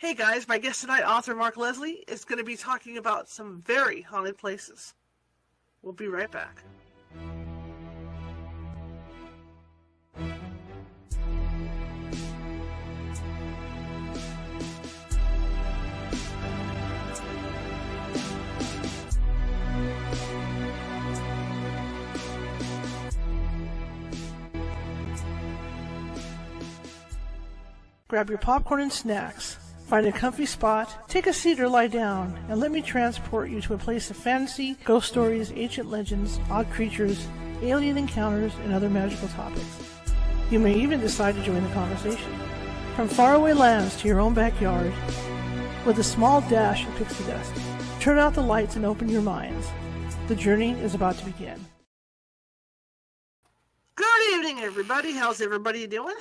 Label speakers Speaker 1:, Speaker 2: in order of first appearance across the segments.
Speaker 1: Hey guys, my guest tonight, author Mark Leslie, is going to be talking about some very haunted places. We'll be right back. Grab your popcorn and snacks. Find a comfy spot, take a seat or lie down, and let me transport you to a place of fantasy, ghost stories, ancient legends, odd creatures, alien encounters, and other magical topics. You may even decide to join the conversation. From faraway lands to your own backyard, with a small dash of pixie dust. Turn out the lights and open your minds. The journey is about to begin. Good evening, everybody. How's everybody doing?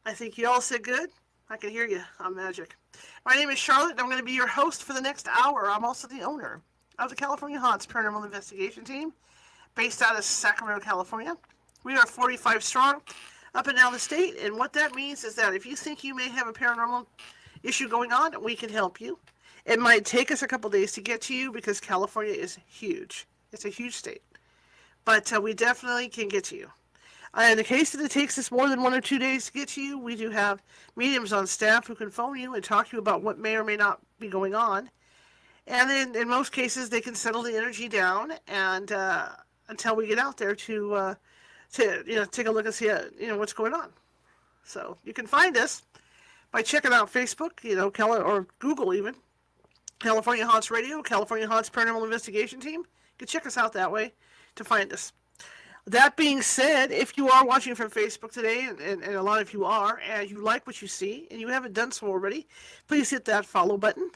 Speaker 1: I think you all said good. I can hear you. I'm magic. My name is Charlotte, and I'm going to be your host for the next hour. I'm also the owner of the California Haunts Paranormal Investigation Team, based out of Sacramento, California. We are 45 strong, up and down the state, and what that means is that if you think you may have a paranormal issue going on, we can help you. It might take us a couple days to get to you because California is huge. It's a huge state. But we definitely can get to you. In the case that it takes us more than 1 or 2 days to get to you, we do have mediums on staff who can phone you and talk to you about what may or may not be going on. And then in most cases, they can settle the energy down and until we get out there to take a look and see what's going on. So you can find us by checking out Facebook, or Google even, California Haunts Radio, California Haunts Paranormal Investigation Team. You can check us out that way to find us. That being said, if you are watching from Facebook today, and a lot of you are, and you like what you see, and you haven't done so already, please hit that follow button.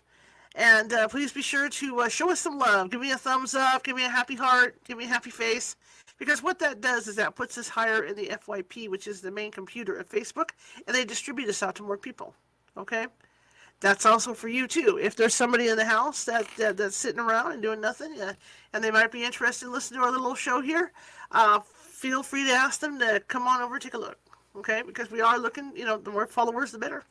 Speaker 1: And please be sure to show us some love. Give me a thumbs up, give me a happy heart, give me a happy face. Because what that does is that puts us higher in the FYP, which is the main computer of Facebook, and they distribute us out to more people. Okay? That's also for you, too. If there's somebody in the house that's sitting around and doing nothing, and they might be interested in listening to our little show here, feel free to ask them to come on over and take a look, okay? Because we are looking, the more followers, the better.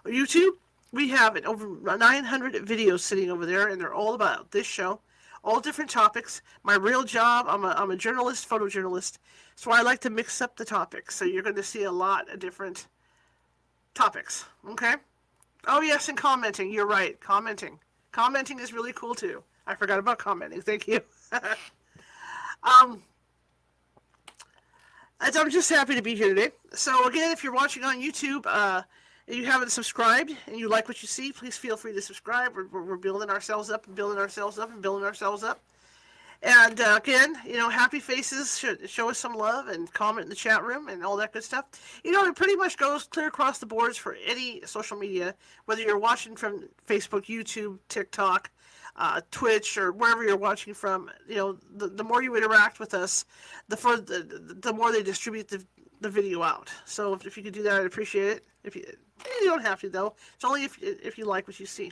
Speaker 1: YouTube, we have over 900 videos sitting over there, and they're all about this show, all different topics. My real job, I'm a journalist, photojournalist, so I like to mix up the topics. So you're going to see a lot of different topics, okay? Oh, yes, and commenting. You're right. Commenting. Commenting is really cool, too. I forgot about commenting. Thank you. I'm just happy to be here today. So, again, if you're watching on YouTube and you haven't subscribed and you like what you see, please feel free to subscribe. We're building ourselves up and building ourselves up and building ourselves up. And again, happy faces show us some love and comment in the chat room and all that good stuff. It pretty much goes clear across the boards for any social media, whether you're watching from Facebook, YouTube, TikTok, Twitch, or wherever you're watching from. The more you interact with us, the more they distribute the video out. So if you could do that, I'd appreciate it. You don't have to, though. It's only if you like what you see.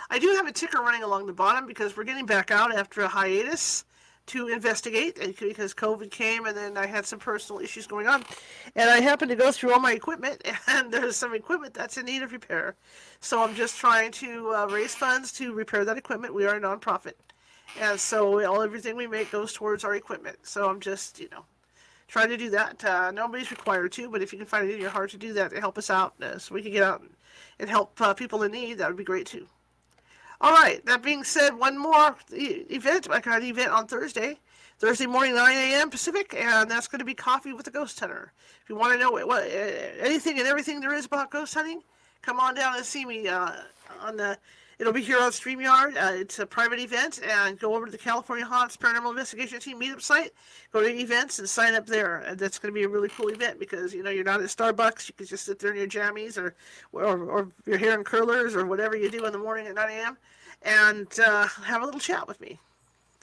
Speaker 1: I do have a ticker running along the bottom because we're getting back out after a hiatus to investigate because COVID came and then I had some personal issues going on. And I happened to go through all my equipment and there's some equipment that's in need of repair. So I'm just trying to raise funds to repair that equipment. We are a nonprofit. And so everything we make goes towards our equipment. So I'm just, trying to do that. Nobody's required to, but if you can find it in your heart to do that to help us out so we can get out and help people in need, that would be great too. All right, that being said, one more event. I got an event on Thursday morning, 9 a.m. Pacific, and that's going to be Coffee with a Ghost Hunter. If you want to know what anything and everything there is about ghost hunting, come on down and see me it'll be here on StreamYard. It's a private event, and go over to the California Haunts Paranormal Investigation Team meetup site, go to events, and sign up there. And that's going to be a really cool event because, you're not at Starbucks. You can just sit there in your jammies or your hair and curlers or whatever you do in the morning at 9 a.m. and have a little chat with me.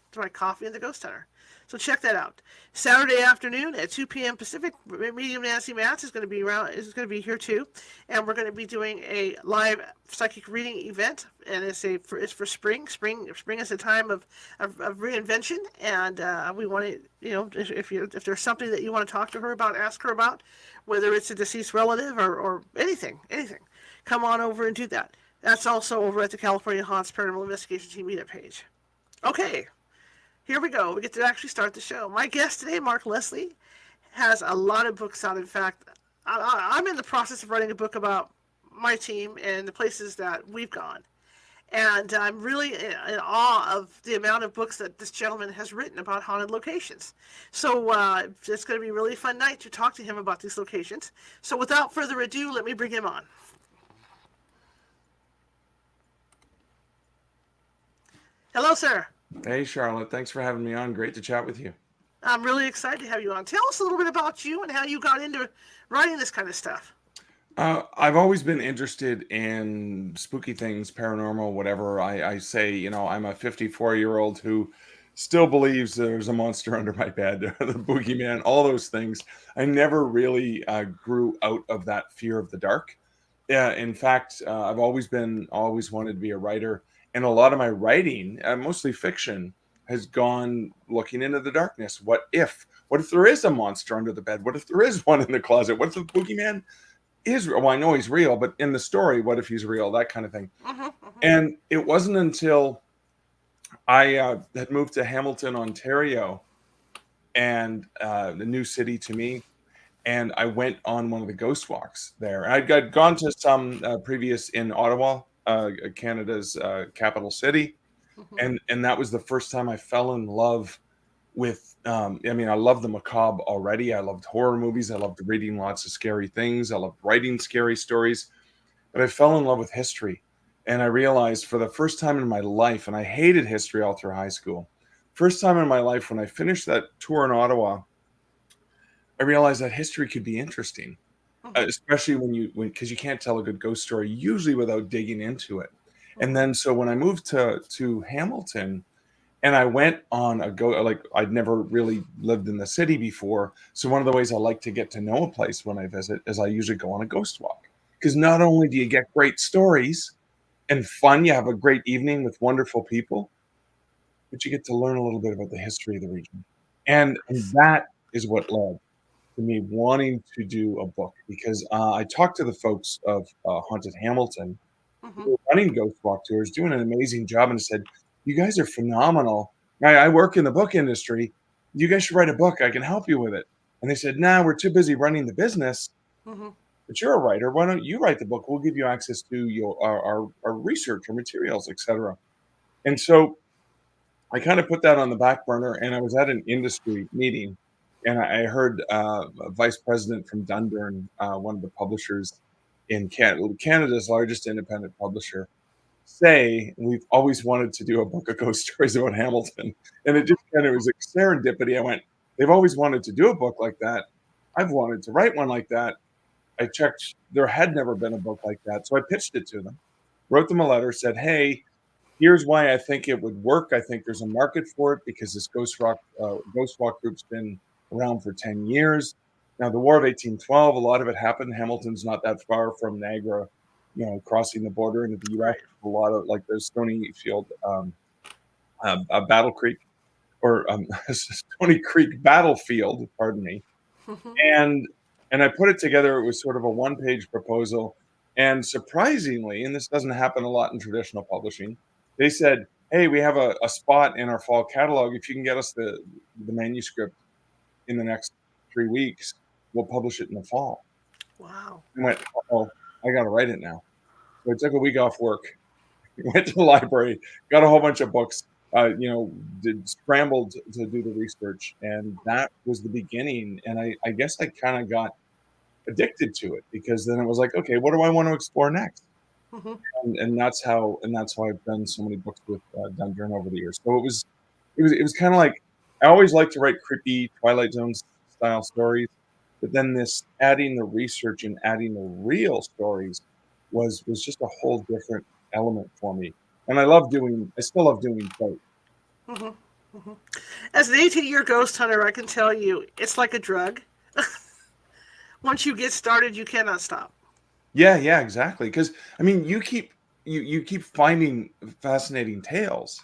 Speaker 1: It's my Coffee and the Ghost Hunter. So check that out. Saturday afternoon at 2 p.m. Pacific, Medium Nancy Matz is going to be here too, and we're going to be doing a live psychic reading event, and it's for spring. Spring is a time of reinvention, and we want to, if there's something that you want to talk to her about, ask her about, whether it's a deceased relative or anything. come on over and do that. That's also over at the California Haunts Paranormal Investigation Team meetup page. Okay, here we go. We get to actually start the show. My guest today, Mark Leslie, has a lot of books out. In fact, I'm in the process of writing a book about my team and the places that we've gone. And I'm really in awe of the amount of books that this gentleman has written about haunted locations. So it's going to be a really fun night to talk to him about these locations. So without further ado, let me bring him on. Hello, sir.
Speaker 2: Hey, Charlotte. Thanks for having me on. Great to chat with you.
Speaker 1: I'm really excited to have you on. Tell us a little bit about you and how you got into writing this kind of stuff.
Speaker 2: I've always been interested in spooky things, paranormal, whatever. I say, I'm a 54-year-old who still believes there's a monster under my bed, the boogeyman, all those things. I never really grew out of that fear of the dark. Yeah, in fact, I've always wanted to be a writer, and a lot of my writing, mostly fiction, has gone looking into the darkness. What if? What if there is a monster under the bed? What if there is one in the closet? What if the boogeyman is real? Well, I know he's real, but in the story, what if he's real? That kind of thing. And it wasn't until I had moved to Hamilton, Ontario, and the new city to me, and I went on one of the ghost walks there. I'd gone to some previous in Ottawa, Canada's capital city, and that was the first time I fell in love with. I mean, I love the macabre already. I loved horror movies. I loved reading lots of scary things. I loved writing scary stories, but I fell in love with history, and I realized for the first time in my life, and I hated history all through high school. First time in my life when I finished that tour in Ottawa, I realized that history could be interesting, especially because you can't tell a good ghost story usually without digging into it. And then so when I moved to Hamilton, and I went on a go like I'd never really lived in the city before, so one of the ways I like to get to know a place when I visit is I usually go on a ghost walk, because not only do you get great stories and fun, you have a great evening with wonderful people, but you get to learn a little bit about the history of the region, and
Speaker 1: Nice.
Speaker 2: that is what led to me wanting to do a book, because I talked to the folks of Haunted Hamilton
Speaker 1: Mm-hmm.
Speaker 2: who were running Ghost Walk tours, doing an amazing job, and said, "You guys are phenomenal. I work in the book industry. You guys should write a book. I can help you with it." And they said, "Nah, we're too busy running the business.
Speaker 1: Mm-hmm.
Speaker 2: But you're a writer. Why don't you write the book? We'll give you access to our research, our materials, etc." And so I kind of put that on the back burner, and I was at an industry meeting, and I heard a vice president from Dundurn, one of the publishers in Canada's largest independent publisher, say, "We've always wanted to do a book of ghost stories about Hamilton." And it just kind of was like serendipity. I went, "They've always wanted to do a book like that. I've wanted to write one like that." I checked, there had never been a book like that. So I pitched it to them, wrote them a letter, said, "Hey, here's why I think it would work. I think there's a market for it because this Ghost Walk group's been around for 10 years. Now, the War of 1812, a lot of it happened. Hamilton's not that far from Niagara, crossing the border into the U.S.
Speaker 1: Right.
Speaker 2: A lot of like there's Stonyfield, Battle Creek, or Stony Creek Battlefield, pardon me, and I put it together. It was sort of a one-page proposal, and surprisingly, and this doesn't happen a lot in traditional publishing, they said, "Hey, we have a spot in our fall catalog. If you can get us the manuscript in the next 3 weeks, we'll publish it in the fall."
Speaker 1: Wow.
Speaker 2: I went, "Oh, I got to write it now." So I took a week off work, went to the library, got a whole bunch of books, scrambled to do the research, and that was the beginning. And I guess I kind of got addicted to it, because then it was like, okay, what do I want to explore next?
Speaker 1: Mm-hmm.
Speaker 2: And that's how I've done so many books with Dundurn over the years. So it was kind of like, I always like to write creepy Twilight Zone style stories, but then this adding the research and adding the real stories was just a whole different element for me. And I still love doing both.
Speaker 1: Mm-hmm. Mm-hmm. As an 18-year ghost hunter, I can tell you it's like a drug. Once you get started, you cannot stop.
Speaker 2: Yeah, yeah, exactly. Because I mean, you keep finding fascinating tales,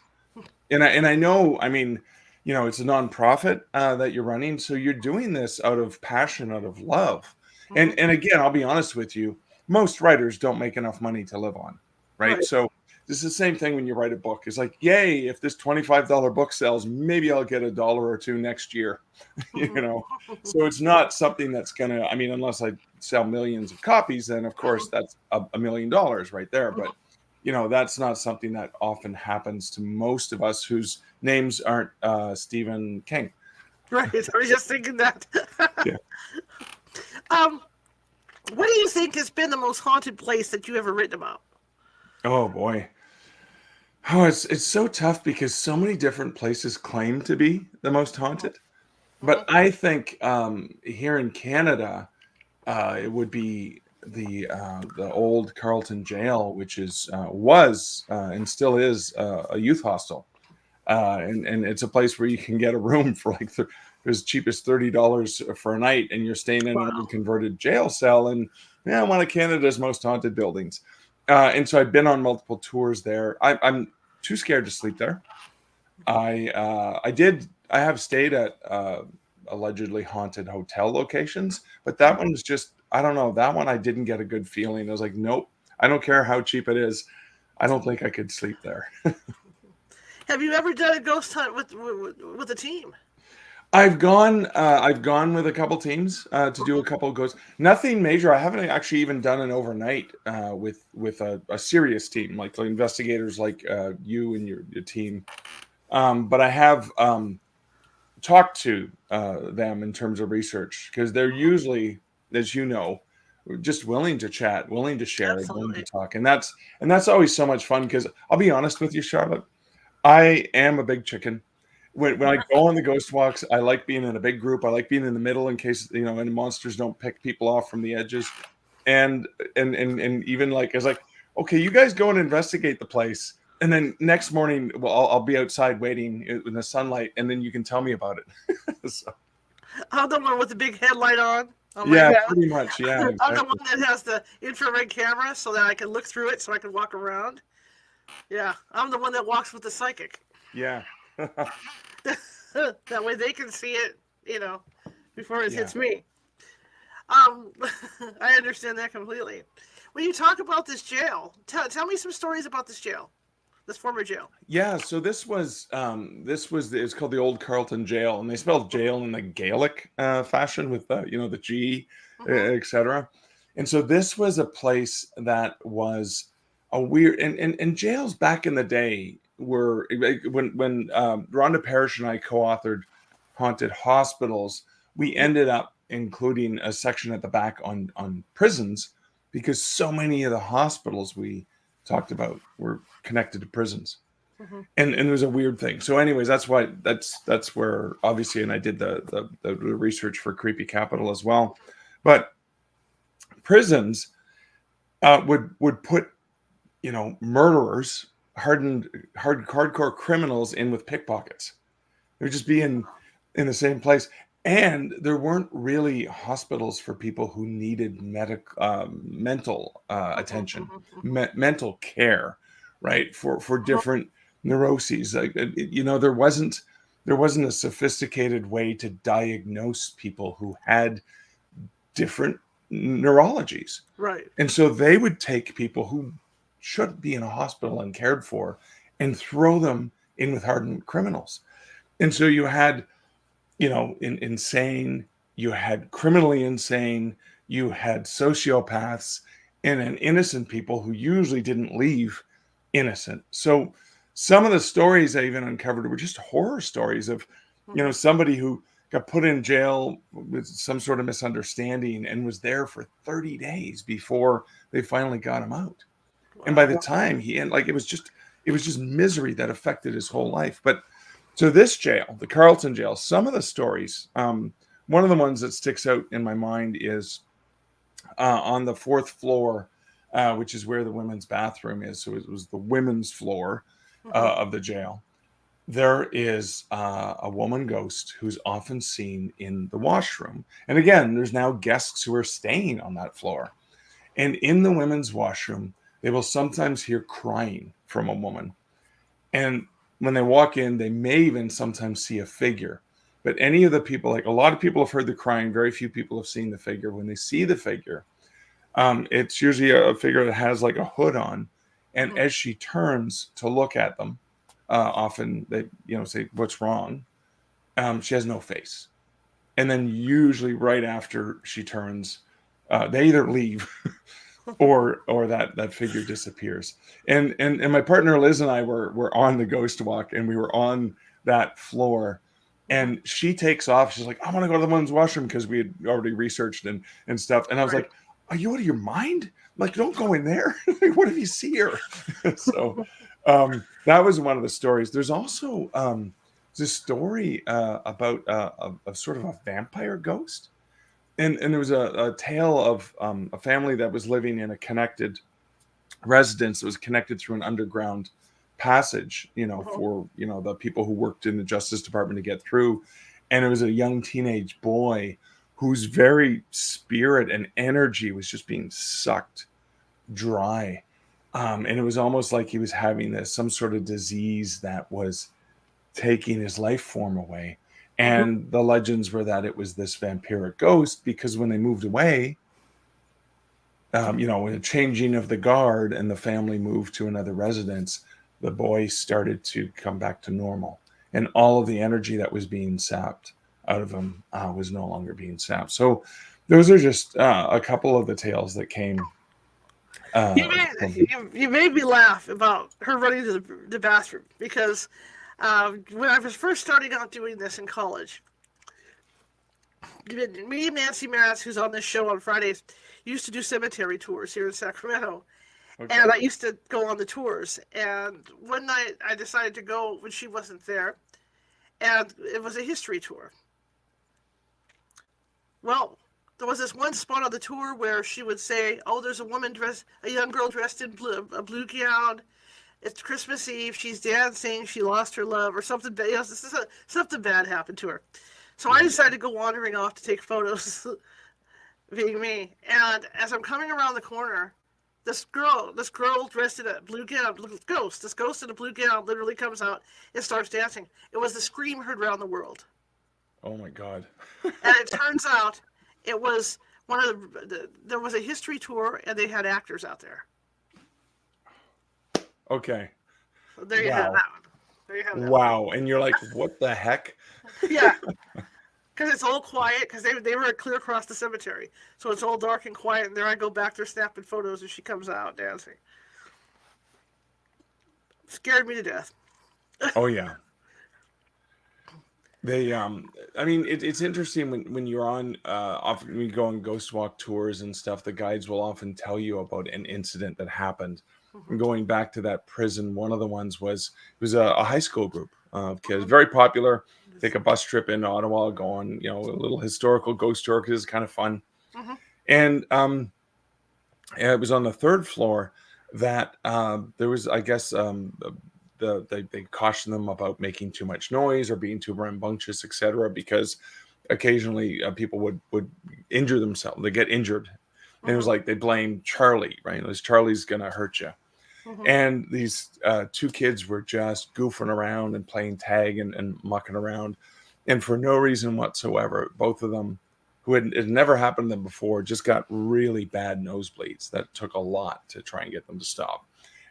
Speaker 2: and I know, I mean, it's a nonprofit that you're running, so you're doing this out of passion, out of love.
Speaker 1: Mm-hmm.
Speaker 2: And again, I'll be honest with you, most writers don't make enough money to live on, right?
Speaker 1: Right.
Speaker 2: So this is the same thing when you write a book. It's like, yay, if this $25 book sells, maybe I'll get $1 or $2 next year, you know? So it's not something that's gonna, I mean, unless I sell millions of copies, then of course that's $1 million right there. But that's not something that often happens to most of us whose names aren't Stephen King.
Speaker 1: Right. I was just thinking that.
Speaker 2: Yeah.
Speaker 1: um, what do you think has been the most haunted place that you ever written about?
Speaker 2: Oh boy. Oh, it's so tough because so many different places claim to be the most haunted. But I think here in Canada, it would be the old Carleton Jail, which was and still is a youth hostel, and it's a place where you can get a room for like as cheap as $30 for a night, and you're staying in an old
Speaker 1: Wow.
Speaker 2: converted jail cell, and one of Canada's most haunted buildings. And so I've been on multiple tours there. I'm too scared to sleep there. I have stayed at allegedly haunted hotel locations, but that one was just, I don't know, that one I didn't get a good feeling. I was like, nope, I don't care how cheap it is. I don't think I could sleep there.
Speaker 1: Have you ever done a ghost hunt with a team?
Speaker 2: I've gone with a couple teams to do a couple of ghosts. Nothing major. I haven't actually even done an overnight with a serious team, like investigators like you and your team. But I have talked to them in terms of research, because they're usually, as you know, just willing to chat, willing to share, willing to
Speaker 1: Absolutely.
Speaker 2: talk, and that's always so much fun. Because I'll be honest with you, Charlotte, I am a big chicken. When I go on the ghost walks, I like being in a big group. I like being in the middle in case any monsters don't pick people off from the edges. And even like, it's like, okay, you guys go and investigate the place, and then next morning, well, I'll be outside waiting in the sunlight, and then you can tell me about it. So,
Speaker 1: I'm the one with the big headlight on my
Speaker 2: yeah,
Speaker 1: head.
Speaker 2: pretty much. Yeah,
Speaker 1: I'm the one
Speaker 2: exactly.
Speaker 1: that has the infrared camera so that I can look through it so I can walk around. Yeah, I'm the one that walks with the psychic.
Speaker 2: Yeah.
Speaker 1: That way they can see it, before it
Speaker 2: Yeah.
Speaker 1: hits me. Um, I understand that completely. When you talk about this jail, tell me some stories about this jail, this former jail.
Speaker 2: Yeah, so it's called the Old Carleton Jail, and they spelled jail in the Gaelic fashion with the G,
Speaker 1: Hmm.
Speaker 2: etc. And so this was a place that was a weird, and jails back in the day were, like, when Rhonda Parrish and I co-authored Haunted Hospitals. We ended up including a section at the back on prisons, because so many of the hospitals we talked about were connected to prisons,
Speaker 1: Hmm.
Speaker 2: and it was a weird thing. So anyways, that's where, obviously, and I did the research for Creepy Capital as well. But prisons would put murderers, hardcore criminals in with pickpockets. They would just be in the same place. And there weren't really hospitals for people who needed mental attention, mental care, right? For different neuroses. Like, there wasn't a sophisticated way to diagnose people who had different neurologies.
Speaker 1: Right.
Speaker 2: And so they would take people who should be in a hospital and cared for, and throw them in with hardened criminals. And so you had, insane, you had criminally insane, you had sociopaths, and then innocent people who usually didn't leave innocent. So some of the stories I even uncovered were just horror stories of,
Speaker 1: Hmm.
Speaker 2: somebody who got put in jail with some sort of misunderstanding and was there for 30 days before they finally got him out. And by
Speaker 1: Wow.
Speaker 2: the time it was just misery that affected his whole life. But so this jail, the Carleton jail, some of the stories, one of the ones that sticks out in my mind is on the fourth floor, which is where the women's bathroom is. So it was the women's floor
Speaker 1: Hmm.
Speaker 2: of the jail. There is a woman ghost who's often seen in the washroom. And again, there's now guests who are staying on that floor. And in the women's washroom, they will sometimes hear crying from a woman. And when they walk in, they may even sometimes see a figure. But any of the people, like, a lot of people have heard the crying, very few people have seen the figure. When they see the figure, It's usually a figure that has like a hood on, and
Speaker 1: Mhm.
Speaker 2: as she turns to look at them, often they say what's wrong. She has no face, and then usually right after she turns, they either leave or that figure disappears. And my partner Liz and I were on the ghost walk, and we were on that floor,
Speaker 1: Mhm.
Speaker 2: and she takes off. She's like, I want to go to the women's washroom, because we had already researched and stuff. And I was
Speaker 1: Right.
Speaker 2: like, are you out of your mind? I'm like, don't go in there. Like, what if you see her? So that was one of the stories. There's also this story about a sort of a vampire ghost. And there was a tale of a family that was living in a connected residence that was connected through an underground passage,
Speaker 1: Mhm.
Speaker 2: for the people who worked in the Justice Department to get through. And it was a young teenage boy whose very spirit and energy was just being sucked dry. And it was almost like he was having some sort of disease that was taking his life form away.
Speaker 1: Mhm.
Speaker 2: And the legends were that it was this vampiric ghost, because when they moved away, with a changing of the guard and the family moved to another residence, the boy started to come back to normal. And all of the energy that was being sapped out of him was no longer being sapped. So those are just a couple of the tales that came
Speaker 1: You made
Speaker 2: from.
Speaker 1: you made me laugh about her running to the bathroom because when I was first starting out doing this in college, me and Nancy Maritz, who's on this show on Fridays, used to do cemetery tours here in Sacramento, and
Speaker 2: Okay.
Speaker 1: I used to go on the tours. And one night I decided to go when she wasn't there, and it was a history tour. Well, there was this one spot on the tour where she would say, "Oh, there's a young girl dressed in a blue gown. It's Christmas Eve. She's dancing. She lost her love, or something. Something bad happened to her." So I
Speaker 2: Right.
Speaker 1: decided to go wandering off to take photos, being me. And as I'm coming around the corner, this girl dressed in a blue gown, this ghost in a blue gown, literally comes out and starts dancing. It was the scream heard around the world.
Speaker 2: Oh my God.
Speaker 1: And it turns out it was one of there was a history tour and they had actors out there.
Speaker 2: Okay.
Speaker 1: So there you have
Speaker 2: Wow.
Speaker 1: that one. There you have that one.
Speaker 2: Wow. And you're like, what the heck?
Speaker 1: Yeah, because it's all quiet because they were clear across the cemetery, so it's all dark and quiet. And there I go back there snapping photos as she comes out dancing. Scared me to death.
Speaker 2: Oh yeah. They I mean, it's interesting when you're on often when you go on ghost walk tours and stuff, the guides will often tell you about an incident that happened. And
Speaker 1: Mhm.
Speaker 2: going back to that prison, one of the ones was it was a high school group of kids, very popular. Take a bus trip in Ottawa, go on, a little historical ghost tour because it's kind of fun.
Speaker 1: Mhm.
Speaker 2: And it was on the third floor that there was, I guess, they cautioned them about making too much noise or being too rambunctious, etc., because occasionally people would injure themselves. They get injured, and it was
Speaker 1: Mhm.
Speaker 2: like they blamed Charlie, right? This Charlie's gonna hurt you.
Speaker 1: Mhm.
Speaker 2: And these two kids were just goofing around and playing tag and mucking around. And for no reason whatsoever, both of them, who had it never happened to them before, just got really bad nosebleeds that took a lot to try and get them to stop.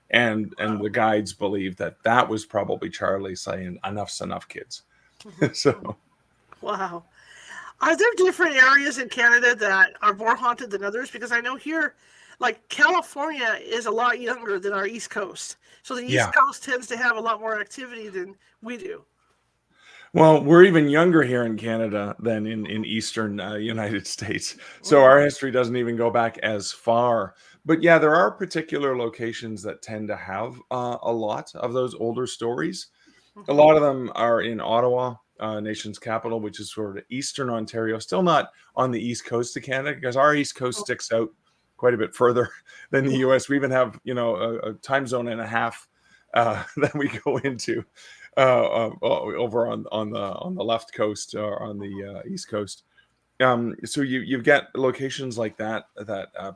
Speaker 2: And the guides believed that that was probably Charlie saying, enough's enough, kids.
Speaker 1: Mhm. Mhm.
Speaker 2: So,
Speaker 1: Wow. Are there different areas in Canada that are more haunted than others? Because I know here, like California is a lot younger than our East Coast. So the East
Speaker 2: yeah.
Speaker 1: Coast tends to have a lot more activity than we do.
Speaker 2: Well, we're even younger here in Canada than in Eastern United States. So
Speaker 1: Mhm.
Speaker 2: our history doesn't even go back as far. But yeah, there are particular locations that tend to have a lot of those older stories. A
Speaker 1: Mhm.
Speaker 2: lot of them are in Ottawa, nation's capital, which is sort of Eastern Ontario, still not on the East Coast of Canada, because our East Coast sticks out quite a bit further than the US. We even have, a time zone and a half that we go into over on the left coast or on the East Coast. So you've got locations like that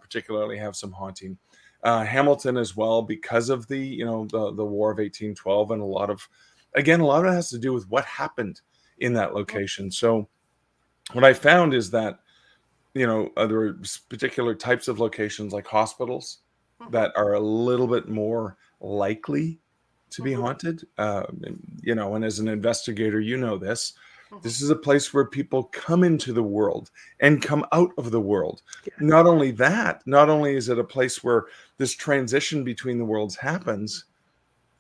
Speaker 2: particularly have some haunting. Hamilton as well, because of the War of 1812, and a lot of it has to do with what happened in that location. So what I found is that there are particular types of locations like hospitals
Speaker 1: Mhm.
Speaker 2: that are a little bit more likely to be
Speaker 1: Mhm.
Speaker 2: haunted. And as an investigator, this.
Speaker 1: Mhm.
Speaker 2: This is a place where people come into the world and come out of the world.
Speaker 1: Yeah.
Speaker 2: Not only that, not only is it a place where this transition between the worlds happens,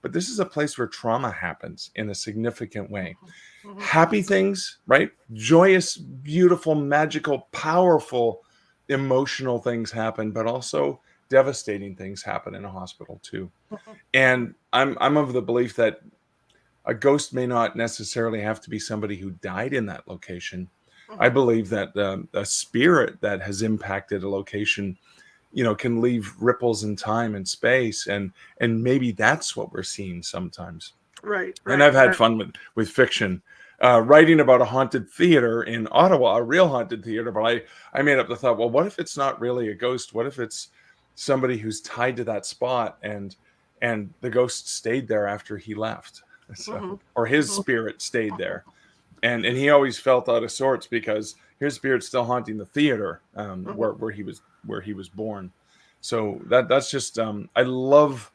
Speaker 2: but this is a place where trauma happens in a significant way.
Speaker 1: Mhm. Mhm.
Speaker 2: Happy things, right? Joyous, beautiful, magical, powerful, emotional things happen, but also devastating things happen in a hospital too.
Speaker 1: Mhm. Mhm.
Speaker 2: And I'm of the belief that a ghost may not necessarily have to be somebody who died in that location. I
Speaker 1: Mhm.
Speaker 2: believe that a spirit that has impacted a location, can leave ripples in time and space, and maybe that's what we're seeing sometimes.
Speaker 1: Right.
Speaker 2: And
Speaker 1: Right.
Speaker 2: I've had
Speaker 1: Right.
Speaker 2: fun with fiction, writing about a haunted theater in Ottawa, a real haunted theater. But I made up the thought, well, what if it's not really a ghost? What if it's somebody who's tied to that spot, and the ghost stayed there after he left, so,
Speaker 1: Mhm.
Speaker 2: or his
Speaker 1: Mhm.
Speaker 2: spirit stayed there, and he always felt out of sorts because his spirit's still haunting the theater,
Speaker 1: Mhm.
Speaker 2: where he was born. So that's just I love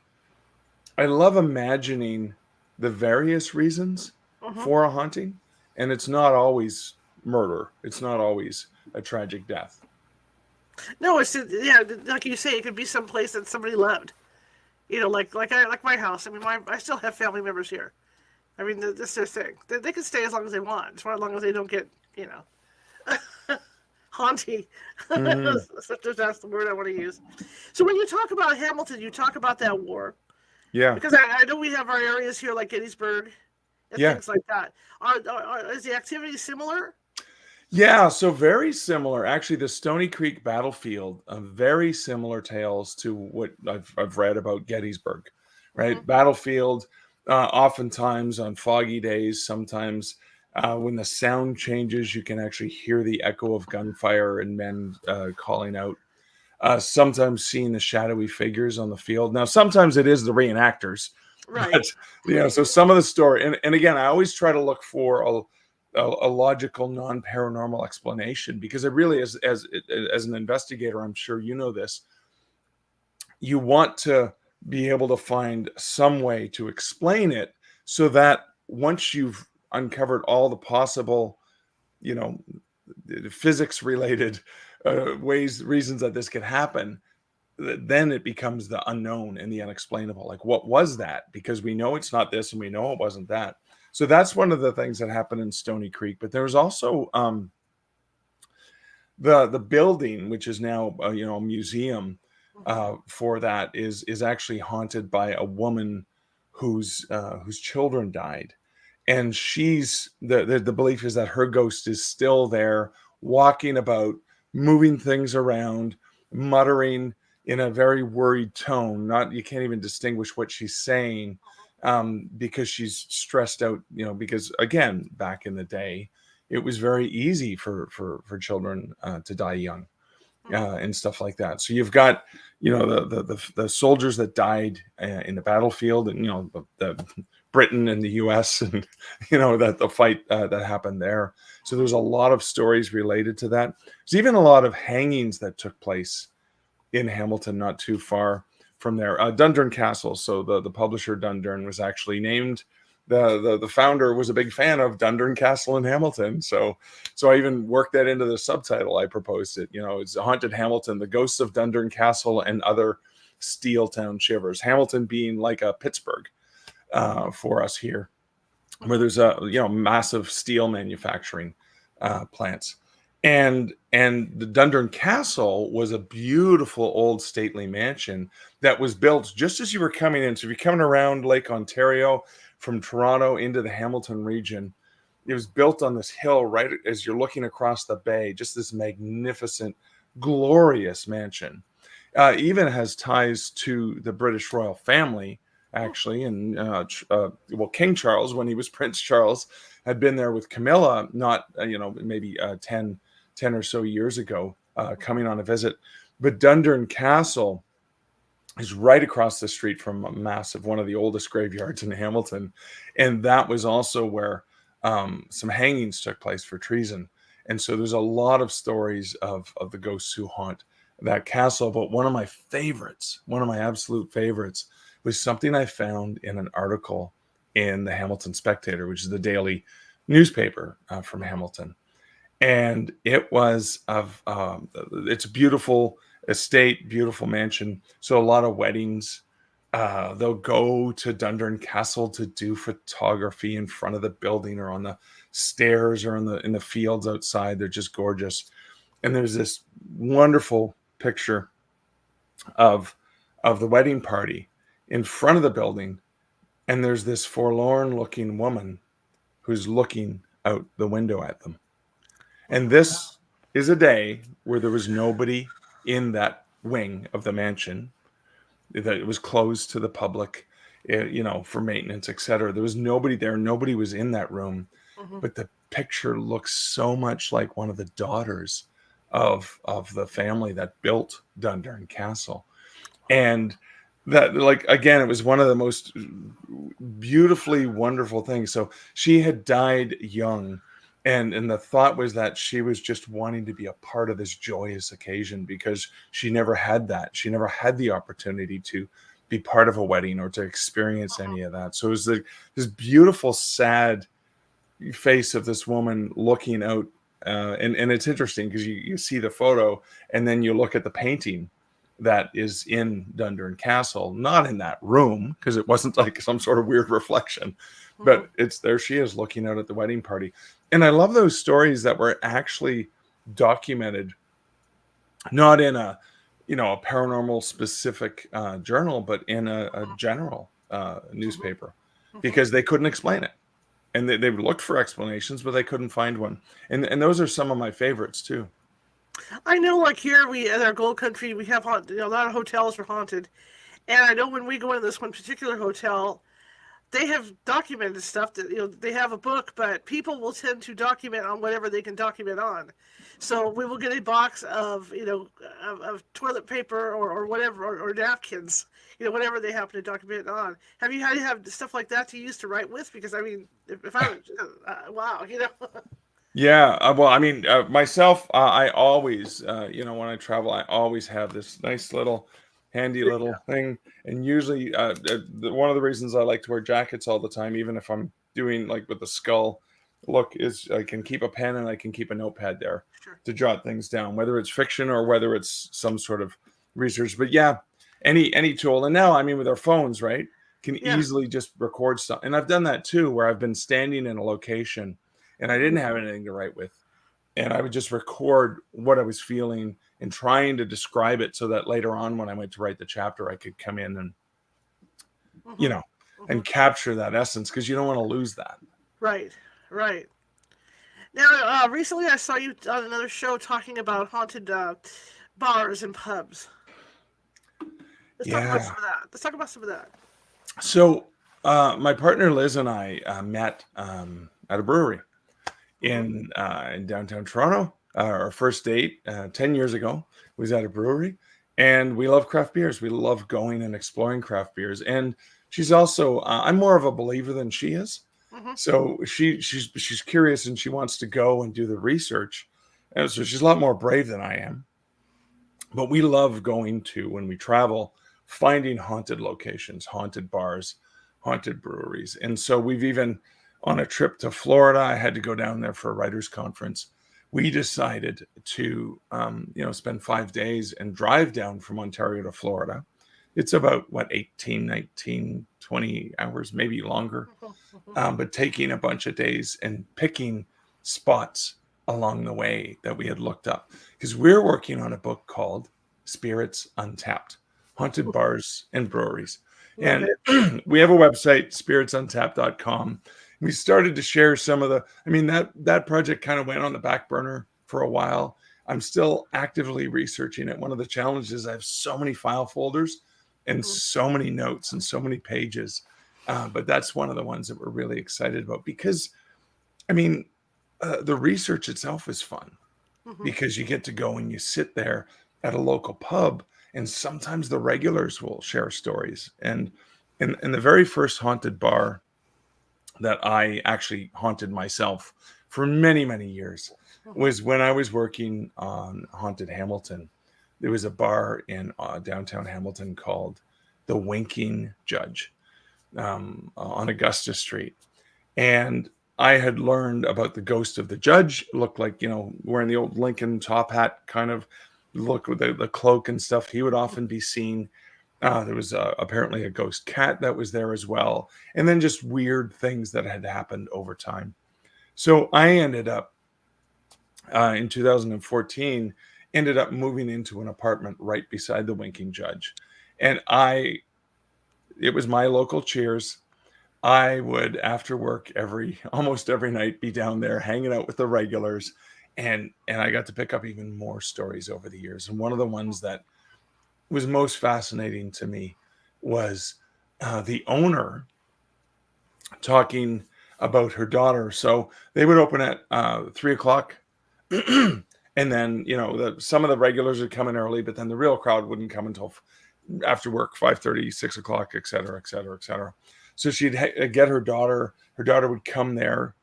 Speaker 2: imagining the various reasons
Speaker 1: Mhm.
Speaker 2: for a haunting, and it's not always murder. It's not always a tragic death.
Speaker 1: No, it's yeah, like you say, it could be some place that somebody loved. Like my house. I mean, I still have family members here. I mean, this is their thing. They can stay as long as they want, as long as they don't get, you know, haunty.
Speaker 2: Hmm.
Speaker 1: That's the word I want to use. So when you talk about Hamilton, you talk about that war
Speaker 2: Yeah,
Speaker 1: because I know we have our areas here like Gettysburg and
Speaker 2: yeah,
Speaker 1: things like that. Is the activity similar?
Speaker 2: yeah. So very similar, actually. The Stony Creek battlefield, very similar tales to what I've read about Gettysburg,
Speaker 1: Mm-hmm.
Speaker 2: right? Battlefield, oftentimes on foggy days, sometimes. When the sound changes, you can actually hear the echo of gunfire and men calling out, sometimes seeing the shadowy figures on the field. Now, sometimes it is the reenactors,
Speaker 1: Right.
Speaker 2: but so some of the story, and again, I always try to look for a logical, non-paranormal explanation, because it really is, as an investigator, I'm sure you know this. You want to be able to find some way to explain it, so that once you've uncovered all the possible, you know, physics related reasons that this could happen, then it becomes the unknown and the unexplainable. Like, what was that? Because we know it's not this, and we know it wasn't that. So that's one of the things that happened in Stony Creek. But there was also the building, which is now a museum,
Speaker 1: Mm-hmm.
Speaker 2: for that, is actually haunted by a woman whose children died, and she's the belief is that her ghost is still there, walking about, moving things around, muttering in a very worried tone. Not You can't even distinguish what she's saying, because she's stressed out. Because again, back in the day, it was very easy for children to die young,
Speaker 1: Mm-hmm.
Speaker 2: and stuff like that. So you've got, the soldiers that died in the battlefield, and the Britain and the U.S., and that the fight that happened there. So
Speaker 1: Mm-hmm.
Speaker 2: there's a lot of stories related to that. There's even a lot of hangings that took place in Hamilton, not too far from there. Dundurn Castle. So the publisher Dundurn was actually named. The founder was a big fan of Dundurn Castle in Hamilton. So I even worked that into the subtitle. I proposed it. It's Haunted Hamilton: The Ghosts of Dundurn Castle and Other Steel Town Shivers. Hamilton being like a Pittsburgh for us here, where
Speaker 1: Mm-hmm.
Speaker 2: there's a massive steel manufacturing plants. And the Dundurn Castle was a beautiful old stately mansion that was built just as you were coming in. So if you're coming around Lake Ontario from Toronto into the Hamilton region, it was built on this hill right as you're looking across the bay. Just this magnificent, glorious mansion. Even has ties to the British royal family, actually. And King Charles, when he was Prince Charles, had been there with Camilla, not maybe 10 or so years ago, coming on a visit. But Dundurn Castle is right across the street from a massive, one of the oldest graveyards in Hamilton, and that was also where some hangings took place for treason. And so there's a lot of stories of the ghosts who haunt that castle. But one of my favorites, one of my absolute favorites, was something I found in an article in the Hamilton Spectator, which is the daily newspaper from Hamilton. And it was of it's a beautiful estate, beautiful mansion. So a lot of weddings. They'll go to Dundurn Castle to do photography in front of the building or on the stairs or in the fields outside. They're just gorgeous. And there's this wonderful picture of the wedding party in front of the building, and there's this forlorn looking woman who's looking out the window at them. And this is a day where there was nobody in that wing of the mansion, that it was closed to the public, for maintenance, etc. There was nobody there. Nobody was in that room,
Speaker 1: Mm-hmm.
Speaker 2: but the picture looks so much like one of the daughters of the family that built Dundurn Castle. And that, like, again, it was one of the most beautifully wonderful things. So she had died young, and the thought was that she was just wanting to be a part of this joyous occasion because she never had that. She never had the opportunity to be part of a wedding or to experience any of that. So it was this beautiful, sad face of this woman looking out. And it's interesting because you see the photo and then you look at the painting that is in Dundurn Castle, not in that room because it wasn't like some sort of weird reflection, but it's there she is looking out at the wedding party. And I love those stories that were actually documented, not in a a paranormal specific journal, but in a general newspaper, because they couldn't explain it. And they looked for explanations, but they couldn't find one. And those are some of my favorites too.
Speaker 1: I know, like here we in our Gold Country, we have a lot of hotels are haunted, and I know when we go into this one particular hotel, they have documented stuff that they have a book, but people will tend to document on whatever they can document on. So we will get a box of of toilet paper or whatever or napkins, whatever they happen to document on. Have you had to have stuff like that to use to write with? Because I mean, if I was, wow.
Speaker 2: Yeah, well, I mean, myself, I always, when I travel, I always have this nice little, handy little thing. And usually, one of the reasons I like to wear jackets all the time, even if I'm doing like with the skull look, is I can keep a pen and I can keep a notepad there
Speaker 1: Sure.
Speaker 2: to jot things down, whether it's fiction or whether it's some sort of research. But yeah, any tool. And now, I mean, with our phones, right, can
Speaker 1: Yeah.
Speaker 2: easily just record stuff. And I've done that too, where I've been standing in a location and I didn't have anything to write with. And I would just record what I was feeling and trying to describe it so that later on when I went to write the chapter, I could come in and, you know, and capture that essence because you don't want to lose that.
Speaker 1: Right. Right. Now, recently I saw you on another show talking about haunted bars and pubs. Let's talk about
Speaker 2: Yeah.
Speaker 1: some of that. Let's talk about some of that.
Speaker 2: So my partner Liz and I met at a brewery in downtown Toronto. Our first date 10 years ago was at a brewery, and we love craft beers. We love going and exploring craft beers. And she's also I'm more of a believer than she is.
Speaker 1: Mm-hmm.
Speaker 2: So she's curious and she wants to go and do the research. And so she's a lot more brave than I am. But we love going to, when we travel, finding haunted locations, haunted bars, haunted breweries. And so we've even, on a trip to Florida, I had to go down there for a writers' conference. We decided to, spend 5 days and drive down from Ontario to Florida. It's about, 18, 19, 20 hours, maybe longer. But taking a bunch of days and picking spots along the way that we had looked up. Because we're working on a book called Spirits Untapped, Haunted Bars and Breweries. And we have a website, spiritsuntapped.com. We started to share some of that project kind of went on the back burner for a while. I'm still actively researching it. One of the challenges, I have so many file folders and so many notes and so many pages. But that's one of the ones that we're really excited about because, the research itself is fun because you get to go and you sit there at a local pub and sometimes the regulars will share stories. And in the very first haunted bar that I actually haunted myself for many, many years, was when I was working on Haunted Hamilton. There was a bar in downtown Hamilton called the Winking Judge, on Augusta Street. And I had learned about the ghost of the judge. It looked like, wearing the old Lincoln top hat kind of look with the cloak and stuff. He would often be seen. There was apparently a ghost cat that was there as well. And then just weird things that had happened over time. So I ended up, in 2014, ended up moving into an apartment right beside the Winking Judge. And it was my local Cheers. I would, after work, almost every night, be down there hanging out with the regulars, and I got to pick up even more stories over the years. And one of the ones that was most fascinating to me was the owner talking about her daughter. So they would open at 3 o'clock, and then some of the regulars would come in early, but then the real crowd wouldn't come until after work, 5:30, 6 o'clock, et cetera, et cetera, et cetera. So she'd get her daughter. Her daughter would come there,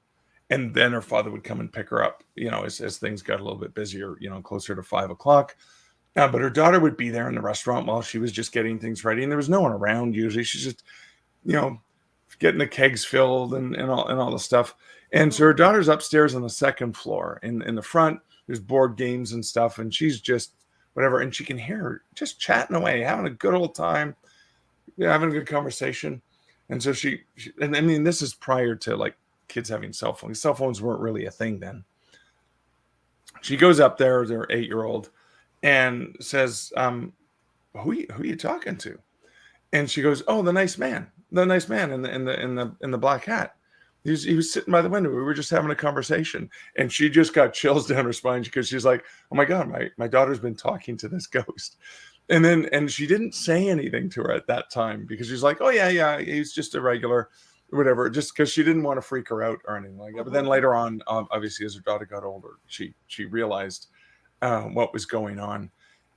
Speaker 2: and then her father would come and pick her up. As things got a little bit busier. Closer to 5 o'clock. But her daughter would be there in the restaurant while she was just getting things ready, and there was no one around. Usually, she's just, getting the kegs filled and all the stuff. And so her daughter's upstairs on the second floor. In the front, there's board games and stuff, and she's just whatever. And she can hear her just chatting away, having a good old time, having a good conversation. And so and I mean, this is prior to like kids having cell phones. Cell phones weren't really a thing then. She goes up there, their 8-year-old, and says, who are you talking to? And she goes, "Oh, the nice man in the black hat. He was sitting by the window. We were just having a conversation." And she just got chills down her spine because she's like, "Oh my God, my daughter's been talking to this ghost." And she didn't say anything to her at that time because she's like, "Oh yeah, he's just a regular, whatever," just because she didn't want to freak her out or anything like that. But then later on, obviously, as her daughter got older, she realized what was going on.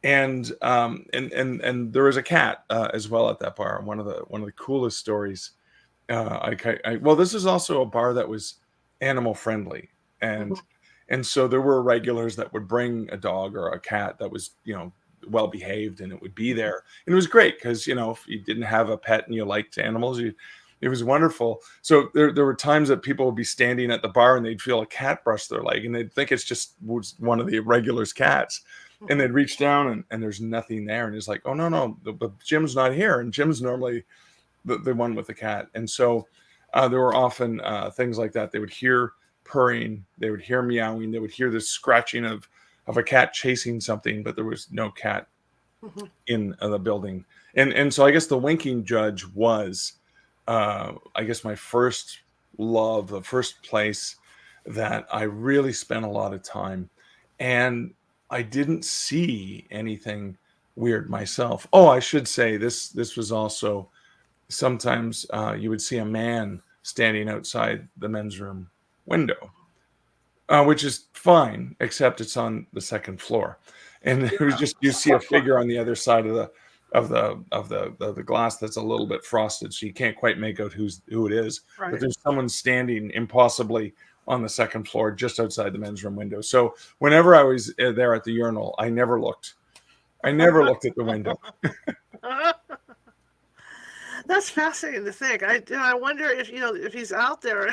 Speaker 2: And there was a cat as well at that bar. One of the coolest stories. Well, this is also a bar that was animal friendly, and so there were regulars that would bring a dog or a cat that was well behaved, and it would be there, and it was great because if you didn't have a pet and you liked animals, it was wonderful. So there were times that people would be standing at the bar and they'd feel a cat brush their leg, and they'd think it's just one of the regulars' cats. And they'd reach down and there's nothing there. And it's like, "Oh, no, the Jim's not here." And Jim's normally the one with the cat. And so there were often things like that. They would hear purring, they would hear meowing, they would hear the scratching of a cat chasing something, but there was no cat in the building. And so I guess the Winking Judge was, I guess, my first love, the first place that I really spent a lot of time. And I didn't see anything weird myself. Oh, I should say this was also sometimes you would see a man standing outside the men's room window, which is fine, except it's on the second floor, and it was just you see a figure on the other side of the glass that's a little bit frosted, so you can't quite make out who it is.
Speaker 1: Right.
Speaker 2: But there's someone standing impossibly on the second floor, just outside the men's room window. So whenever I was there at the urinal, I never looked. I never looked at the window.
Speaker 1: That's fascinating to think. I wonder if he's out there,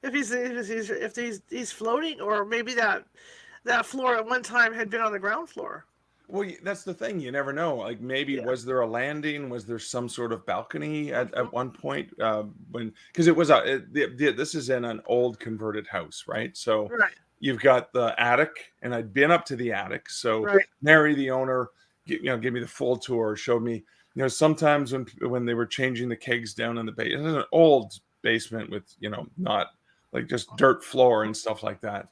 Speaker 1: if he's floating, or maybe that floor at one time had been on the ground floor.
Speaker 2: Well, that's the thing. You never know. Like maybe was there a landing? Was there some sort of balcony at one point? Because it was this is in an old converted house, right? So
Speaker 1: Right.
Speaker 2: you've got the attic, and I'd been up to the attic. So
Speaker 1: Right.
Speaker 2: Mary, the owner, gave me the full tour, showed me. Sometimes when they were changing the kegs down in the basement, it was an old basement with not like just dirt floor and stuff like that.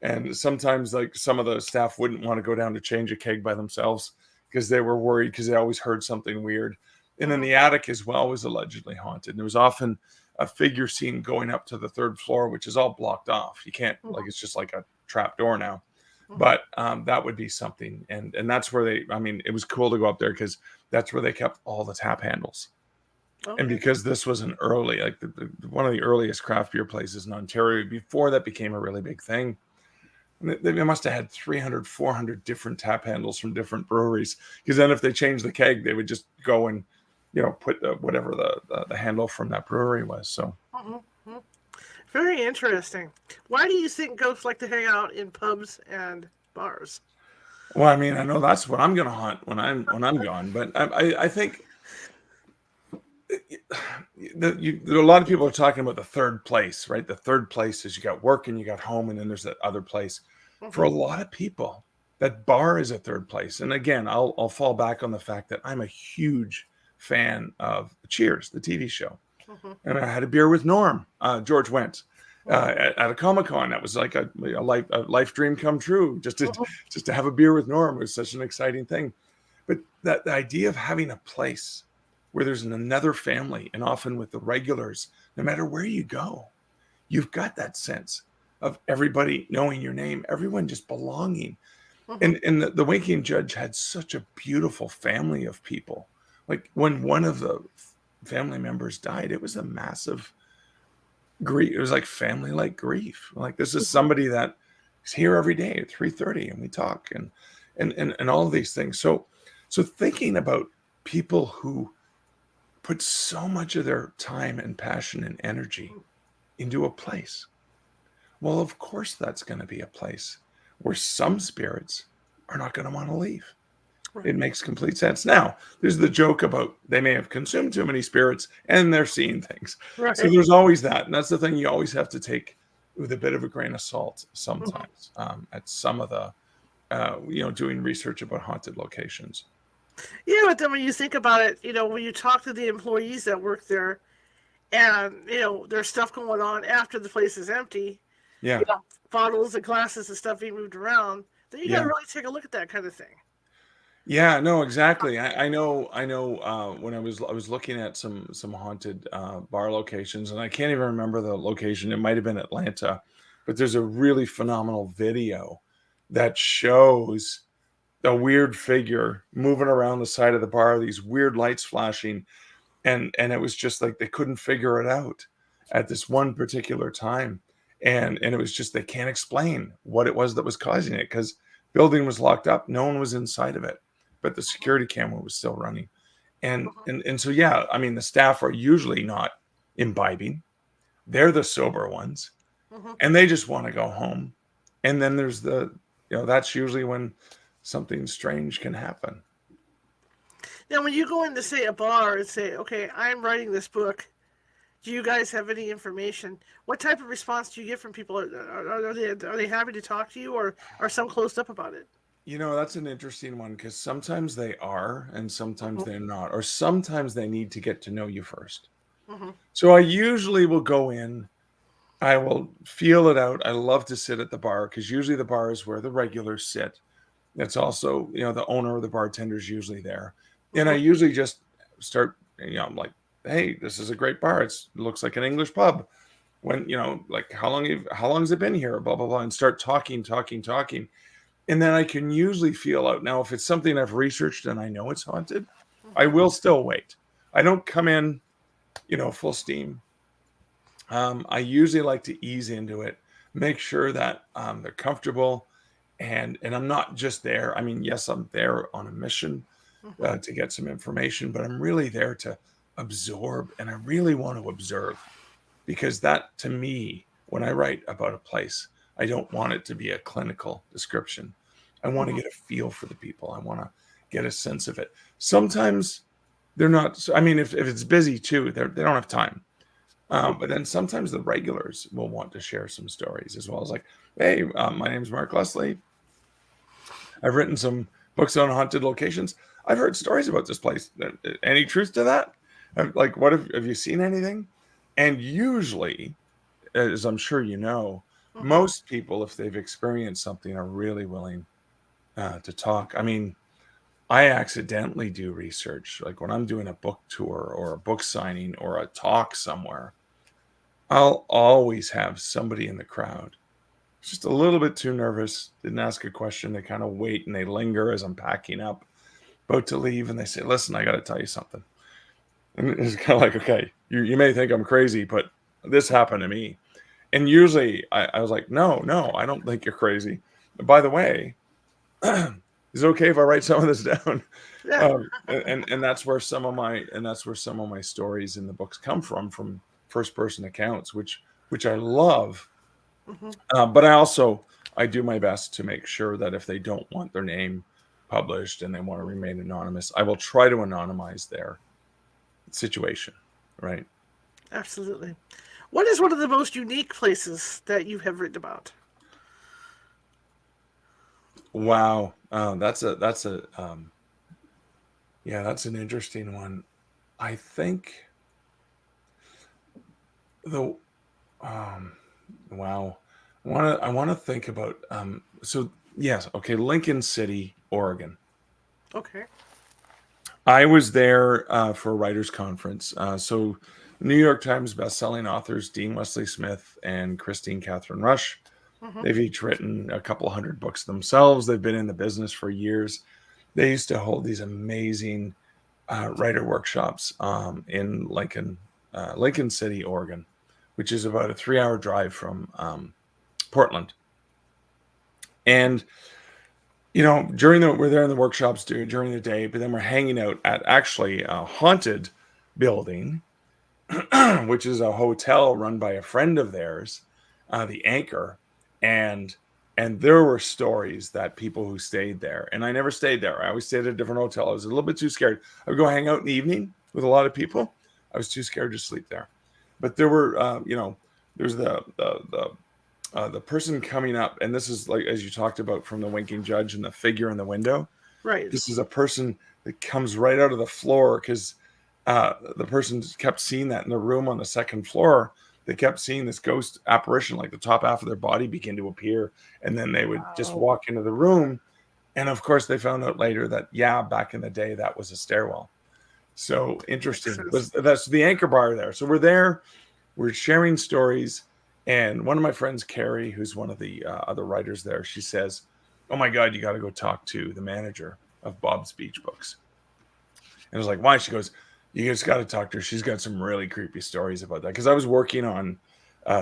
Speaker 2: And sometimes like some of the staff wouldn't want to go down to change a keg by themselves because they were worried because they always heard something weird. And then the attic as well was allegedly haunted. And there was often a figure seen going up to the third floor, which is all blocked off. You can't like it's just like a trap door now. But that would be something. And that's where it was cool to go up there because that's where they kept all the tap handles.
Speaker 1: Okay.
Speaker 2: And because this was an early, like one of the earliest craft beer places in Ontario before that became a really big thing. They must have had 300, 400 different tap handles from different breweries. Because then if they changed the keg, they would just go and, put whatever the handle from that brewery was. So,
Speaker 1: Mm-hmm. Very interesting. Why do you think ghosts like to hang out in pubs and bars?
Speaker 2: well, I mean, I know that's what I'm going to hunt when I'm gone. But I think a lot of people are talking about the third place, right? The third place is you got work and you got home, and then there's that other place. For
Speaker 1: Mm-hmm.
Speaker 2: a lot of people, that bar is a third place. And again, I'll fall back on the fact that I'm a huge fan of Cheers, the TV show,
Speaker 1: Mm-hmm.
Speaker 2: and I had a beer with Norm, George Went,
Speaker 1: Mm-hmm.
Speaker 2: at a Comic-Con. That was like a life dream come true. Just to
Speaker 1: Mm-hmm.
Speaker 2: just to have a beer with Norm was such an exciting thing. But that the idea of having a place where there's another family, and often with the regulars, no matter where you go, you've got that sense of everybody knowing your name, everyone just belonging.
Speaker 1: Mm-hmm.
Speaker 2: And the Waking Judge had such a beautiful family of people. Like when one of the family members died, it was a massive grief. It was like family like grief. Like this is
Speaker 1: Mm-hmm.
Speaker 2: somebody that is here every day at 3:30 and we talk and all of these things. So thinking about people who put so much of their time and passion and energy into a place. Well, of course, that's going to be a place where some spirits are not going to want to leave. It
Speaker 1: Right.
Speaker 2: makes complete sense. Now, there's the joke about they may have consumed too many spirits and they're seeing things. So
Speaker 1: Right.
Speaker 2: there's always that. And that's the thing you always have to take with a bit of a grain of salt
Speaker 1: Mm-hmm.
Speaker 2: sometimes, at some of the, doing research about haunted locations.
Speaker 1: Yeah, but then when you think about it, when you talk to the employees that work there, and there's stuff going on after the place is empty,
Speaker 2: Yeah.
Speaker 1: bottles and glasses and stuff being moved around, then you got to
Speaker 2: Yeah.
Speaker 1: really take a look at that kind of thing.
Speaker 2: Yeah, no, exactly. I know. When I was looking at some haunted bar locations, and I can't even remember the location. It might have been Atlanta, but there's a really phenomenal video that shows a weird figure moving around the side of the bar. These weird lights flashing, and it was just like they couldn't figure it out at this one particular time, and it was just they can't explain what it was that was causing it because building was locked up, no one was inside of it, but the security camera was still running, and so yeah, I mean the staff are usually not imbibing, they're the sober ones,
Speaker 1: Mm-hmm.
Speaker 2: and they just want to go home, and then there's that's usually when something strange can happen.
Speaker 1: Now, when you go into, say, a bar and say, okay, I'm writing this book, do you guys have any information? What type of response do you get from people? Are they happy to talk to you, or are some closed up about it?
Speaker 2: That's an interesting one because sometimes they are and sometimes
Speaker 1: Mm-hmm.
Speaker 2: they're not, or sometimes they need to get to know you first.
Speaker 1: Mm-hmm.
Speaker 2: So I usually will go in, I will feel it out. I love to sit at the bar because usually the bar is where the regulars sit. That's also, the owner or the bartender is usually there. And I
Speaker 1: Mm-hmm.
Speaker 2: usually just start, I'm like, hey, this is a great bar. It looks like an English pub. When, like how long has it been here? Blah, blah, blah. And start talking, talking, talking. And then I can usually feel out. Now, if it's something I've researched and I know it's haunted, I
Speaker 1: Mm-hmm.
Speaker 2: will still wait. I don't come in, full steam. I usually like to ease into it, make sure that they're comfortable, and I'm not just there. I mean, yes, I'm there on a mission
Speaker 1: Mm-hmm.
Speaker 2: to get some information, but I'm really there to absorb, and I really want to observe because that, to me, when I write about a place, I don't want it to be a clinical description. I want to
Speaker 1: Mm-hmm.
Speaker 2: get a feel for the people. I want to get a sense of it. Sometimes they're not. I mean, if it's busy too, they don't have time.
Speaker 1: Mm-hmm.
Speaker 2: But then sometimes the regulars will want to share some stories as well as like, hey, my name's Mark Leslie. I've written some books on haunted locations. I've heard stories about this place. Any truth to that? Like, what have you seen anything? And usually, as I'm sure you know,
Speaker 1: Mm-hmm.
Speaker 2: most people, if they've experienced something, are really willing to talk. I mean, I accidentally do research. Like when I'm doing a book tour or a book signing or a talk somewhere, I'll always have somebody in the crowd just a little bit too nervous, didn't ask a question. They kind of wait and they linger as I'm packing up, about to leave, and they say, listen, I got to tell you something. And it's kind of like, okay, you may think I'm crazy, but this happened to me. And usually I was like, no, I don't think you're crazy. By the way, is it okay if I write some of this down?
Speaker 1: Yeah.
Speaker 2: And that's where some of my stories in the books come from first person accounts, which I love.
Speaker 1: Hmm.
Speaker 2: But I do my best to make sure that if they don't want their name published and they want to remain anonymous, I will try to anonymize their situation. Right.
Speaker 1: Absolutely. What is one of the most unique places that you have written about?
Speaker 2: Wow. Yeah, that's an interesting one. I think the um wow. I want to think about so yes, okay, Lincoln City, Oregon.
Speaker 1: Okay.
Speaker 2: I was there for a writers conference. So New York Times bestselling authors Dean Wesley Smith and Christine Catherine Rush.
Speaker 1: Hmm.
Speaker 2: They've each written a couple hundred books themselves. They've been in the business for years. They used to hold these amazing writer workshops in Lincoln City, Oregon, which is about a 3 hour drive from Portland. And we're there in the workshops during the day, but then we're hanging out at actually a haunted building, which is a hotel run by a friend of theirs, the Anchor, and there were stories that people who stayed there, and I never stayed there. I always stayed at a different hotel. I was a little bit too scared. I would go hang out in the evening with a lot of
Speaker 1: Hmm.
Speaker 2: people. I was too scared to sleep there. But there were, there's the person coming up, and this is like as you talked about from the winking judge and the figure in the window.
Speaker 1: Right.
Speaker 2: This is a person that comes right out of the floor because the person kept seeing that in the room on the second floor. They kept seeing this ghost apparition, like the top half of their body begin to appear, and then they would just
Speaker 1: Wow.
Speaker 2: walk into the room. And of course, they found out later that yeah, back in the day, that was a stairwell. So
Speaker 1: Makes
Speaker 2: interesting.
Speaker 1: sense.
Speaker 2: That's the Anchor bar there. So we're there, we're sharing stories, and one of my friends, Carrie, who's one of the other writers there, she says, "Oh my God, you got to go talk to the manager of Bob's Beach Books." And I was like, "Why?" She goes, "You just got to talk to her. She's got some really creepy stories about that." Because I was working on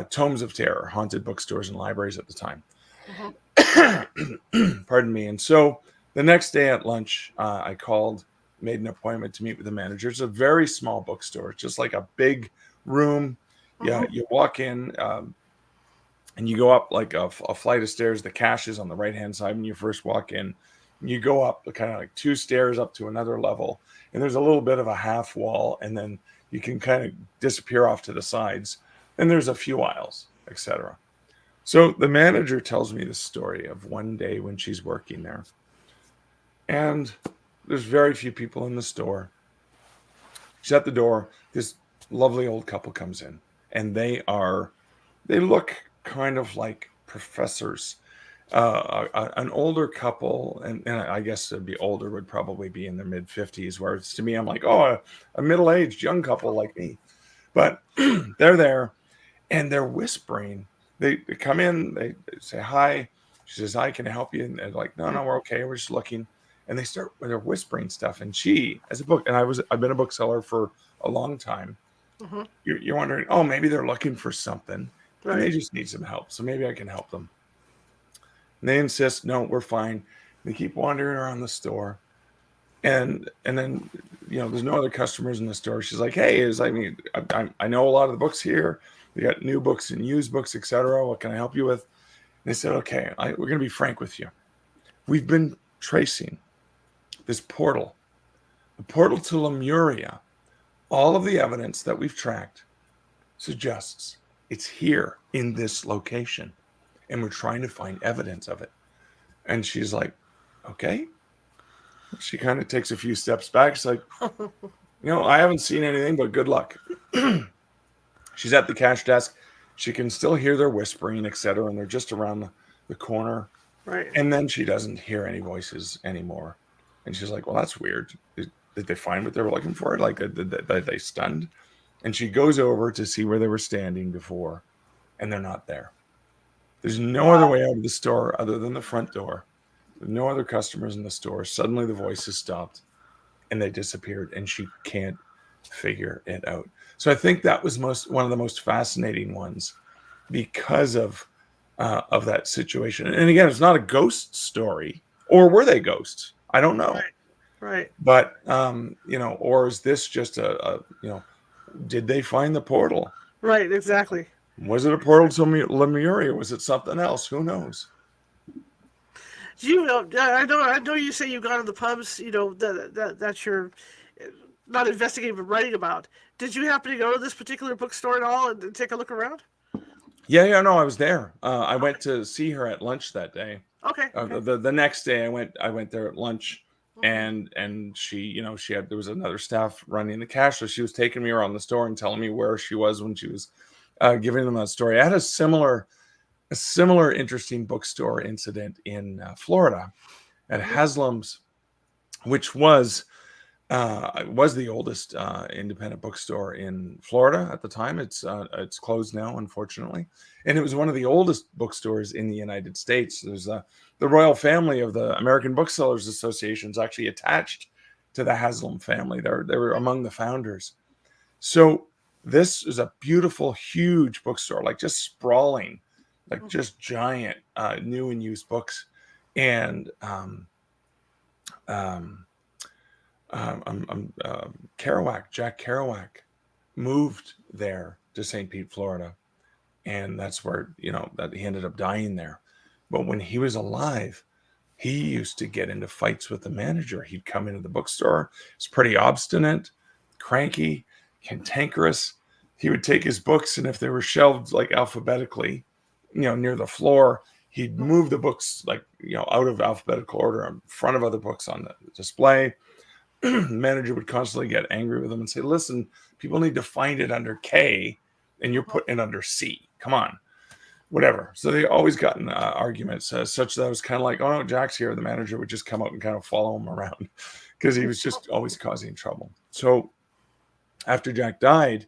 Speaker 2: Tomes of Terror, haunted bookstores and libraries at the time.
Speaker 1: Hmm.
Speaker 2: Pardon me. And so the next day at lunch, I called, made an appointment to meet with the manager. It's a very small bookstore, it's just like a big room. Yeah,
Speaker 1: Hmm.
Speaker 2: you walk in and you go up like a flight of stairs. The cash is on the right hand side when you first walk in. You go up kind of like two stairs up to another level, and there's a little bit of a half wall, and then you can kind of disappear off to the sides. And there's a few aisles, etc. So the manager tells me the story of one day when she's working there, and there's very few people in the store. She's at the door. This lovely old couple comes in, and they look kind of like professors. An older couple, and I guess to be older would probably be in their mid 50s. Whereas to me, I'm like, oh, a middle aged young couple like me. But they're there, and they're whispering. They come in, they say hi. She says, "Hi, can I help you?" And they're like, "No, no, we're okay. We're just looking." And they're whispering stuff. And she, as a book, and I've been a bookseller for a long time.
Speaker 1: Hmm.
Speaker 2: You're wondering, oh, maybe they're looking for something, and they
Speaker 1: Right.
Speaker 2: just need some help. So maybe I can help them. And they insist, no, we're fine. They keep wandering around the store, and then there's no other customers in the store. She's like, hey, I know a lot of the books here. We got new books and used books, etc. What can I help you with? And they said, okay, we're going to be frank with you. We've been tracing this portal, the portal to Lemuria. All of the evidence that we've tracked suggests it's here in this location, and we're trying to find evidence of it. And she's like, okay. She kind of takes a few steps back. She's like, I haven't seen anything, but good luck. She's at the cash desk. She can still hear their whispering, etc., and they're just around the corner.
Speaker 1: Right.
Speaker 2: And then she doesn't hear any voices anymore. And she's like, well, that's weird. Did they find what they were looking for? Like, did they stunned? And she goes over to see where they were standing before, and they're not there. There's no other
Speaker 1: Wow.
Speaker 2: way out of the store other than the front door. There's no other customers in the store. Suddenly the voices stopped and they disappeared, and she can't figure it out. So I think that was one of the most fascinating ones because of of that situation. And again, it's not a ghost story, or were they ghosts? I don't know.
Speaker 1: Right. Right.
Speaker 2: But or is this just did they find the portal?
Speaker 1: Right. Exactly.
Speaker 2: Was it a portal to Lemuria? Was it something else? Who knows?
Speaker 1: Do you know? I know. You say you got in the pubs. That's your not investigating but writing about. Did you happen to go to this particular bookstore at all and take a look around?
Speaker 2: Yeah, no, I was there. I went to see her at lunch that day.
Speaker 1: Okay. Okay.
Speaker 2: The next day, I went there at lunch,
Speaker 1: Mm-hmm.
Speaker 2: and she, there was another staff running the cash, so she was taking me around the store and telling me where she was when she was giving them that story. I had a similar interesting bookstore incident in Florida at
Speaker 1: Mm-hmm.
Speaker 2: Haslam's, which was the oldest independent bookstore in Florida at the time. It's closed now, unfortunately, and it was one of the oldest bookstores in the United States. There's the royal family of the American Booksellers Association is actually attached to the Haslam family. They were among the founders. So this is a beautiful, huge bookstore, like just sprawling, like
Speaker 1: Mm-hmm.
Speaker 2: just giant, new and used books, and um, Jack Kerouac moved there to St. Pete, Florida, and that's where that he ended up dying there. But when he was alive, he used to get into fights with the manager. He'd come into the bookstore. He's pretty obstinate, cranky, cantankerous. He would take his books, and if they were shelved like alphabetically, near the floor, he'd move the books like out of alphabetical order in front of other books on the display. The manager would constantly get angry with them and say, listen, people need to find it under K and you're putting it under C. Come on, whatever. So they always got in arguments such that I was kind of like, oh no, Jack's here. The manager would just come up and kind of follow him around because he was just always causing trouble. So after Jack died,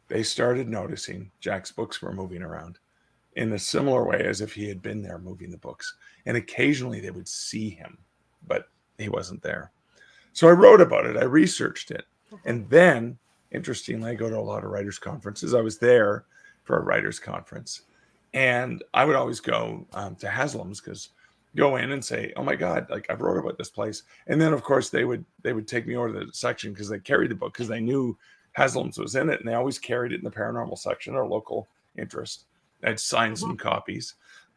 Speaker 2: they started noticing Jack's books were moving around in a similar way as if he had been there moving the books. And occasionally they would see him, but he wasn't there. So I wrote about it. I researched it. And then, interestingly, I go to a lot of writers' conferences. I was there for a writers' conference. And I would always go to Haslam's because go in and say, oh my God, like I wrote about this place. And then, of course, they would take me over to the section because they carried the book because they knew Haslam's was in it. And they always carried it in the paranormal section, or local interest. I'd signed some copies.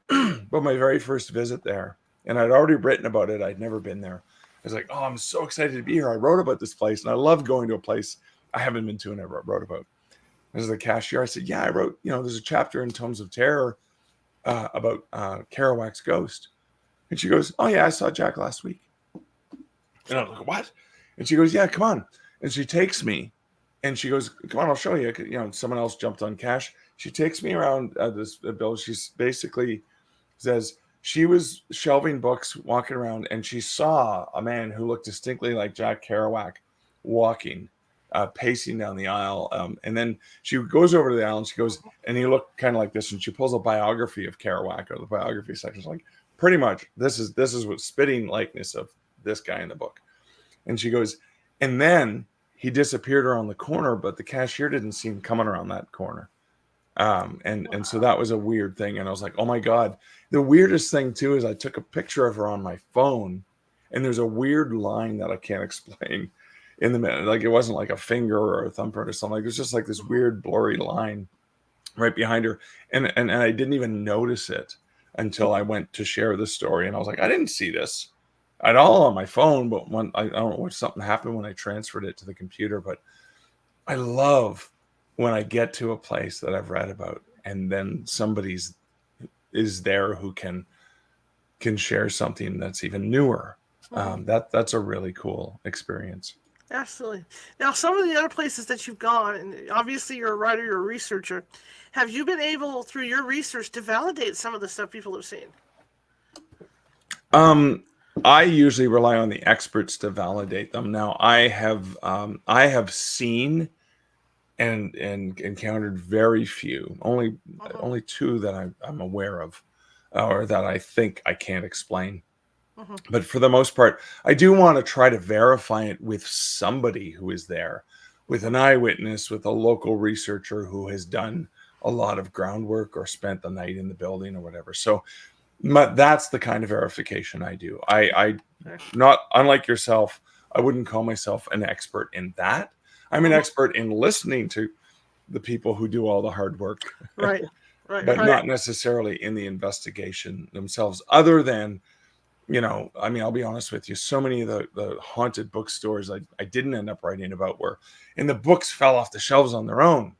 Speaker 2: But my very first visit there, and I'd already written about it. I'd never been there. I was like, oh, I'm so excited to be here. I wrote about this place, and I love going to a place I haven't been to and never wrote about. As the cashier, I said, yeah, I wrote, there's a chapter in Tomes of Terror about Kerouac's ghost. And she goes, oh, yeah, I saw Jack last week. And I'm like, what? And she goes, yeah, come on. And she takes me, and she goes, come on, I'll show you. Someone else jumped on cash. She takes me around this building. She's basically says, she was shelving books, walking around, and she saw a man who looked distinctly like Jack Kerouac walking, pacing down the aisle. And then she goes over to the aisle and she goes, and he looked kind of like this. And she pulls a biography of Kerouac, or the biography section. She's like, pretty much, this is what spitting likeness of this guy in the book. And she goes, and then he disappeared around the corner, but the cashier didn't see him coming around that corner. And so that was a weird thing. And I was like, oh my God. The weirdest thing too is I took a picture of her on my phone, and there's a weird line that I can't explain in the middle. Like it wasn't like a finger or a thumbprint or something. Like it was just like this weird blurry line right behind her. And I didn't even notice it until I went to share the story. And I was like, I didn't see this at all on my phone, but when I don't know what something happened when I transferred it to the computer. But I love when I get to a place that I've read about, and then somebody's is there who can share something that's even newer. That's a really cool experience.
Speaker 1: Absolutely. Now, some of the other places that you've gone, and obviously you're a writer, you're a researcher, have you been able, through your research, to validate some of the stuff people have seen?
Speaker 2: I usually rely on the experts to validate them. Now, I have seen and encountered very few, only two that I'm aware of, or that I think I can't explain. But for the most part, I do want to try to verify it with somebody who is there, with an eyewitness, with a local researcher who has done a lot of groundwork or spent the night in the building or whatever. So that's the kind of verification I do. I not unlike yourself, I wouldn't call myself an expert in that. I'm an expert in listening to the people who do all the hard work,
Speaker 1: Right. Right.
Speaker 2: but
Speaker 1: Right.
Speaker 2: not necessarily in the investigation themselves, other than, I mean, I'll be honest with you, so many of the haunted bookstores I didn't end up writing about were, and the books fell off the shelves on their own.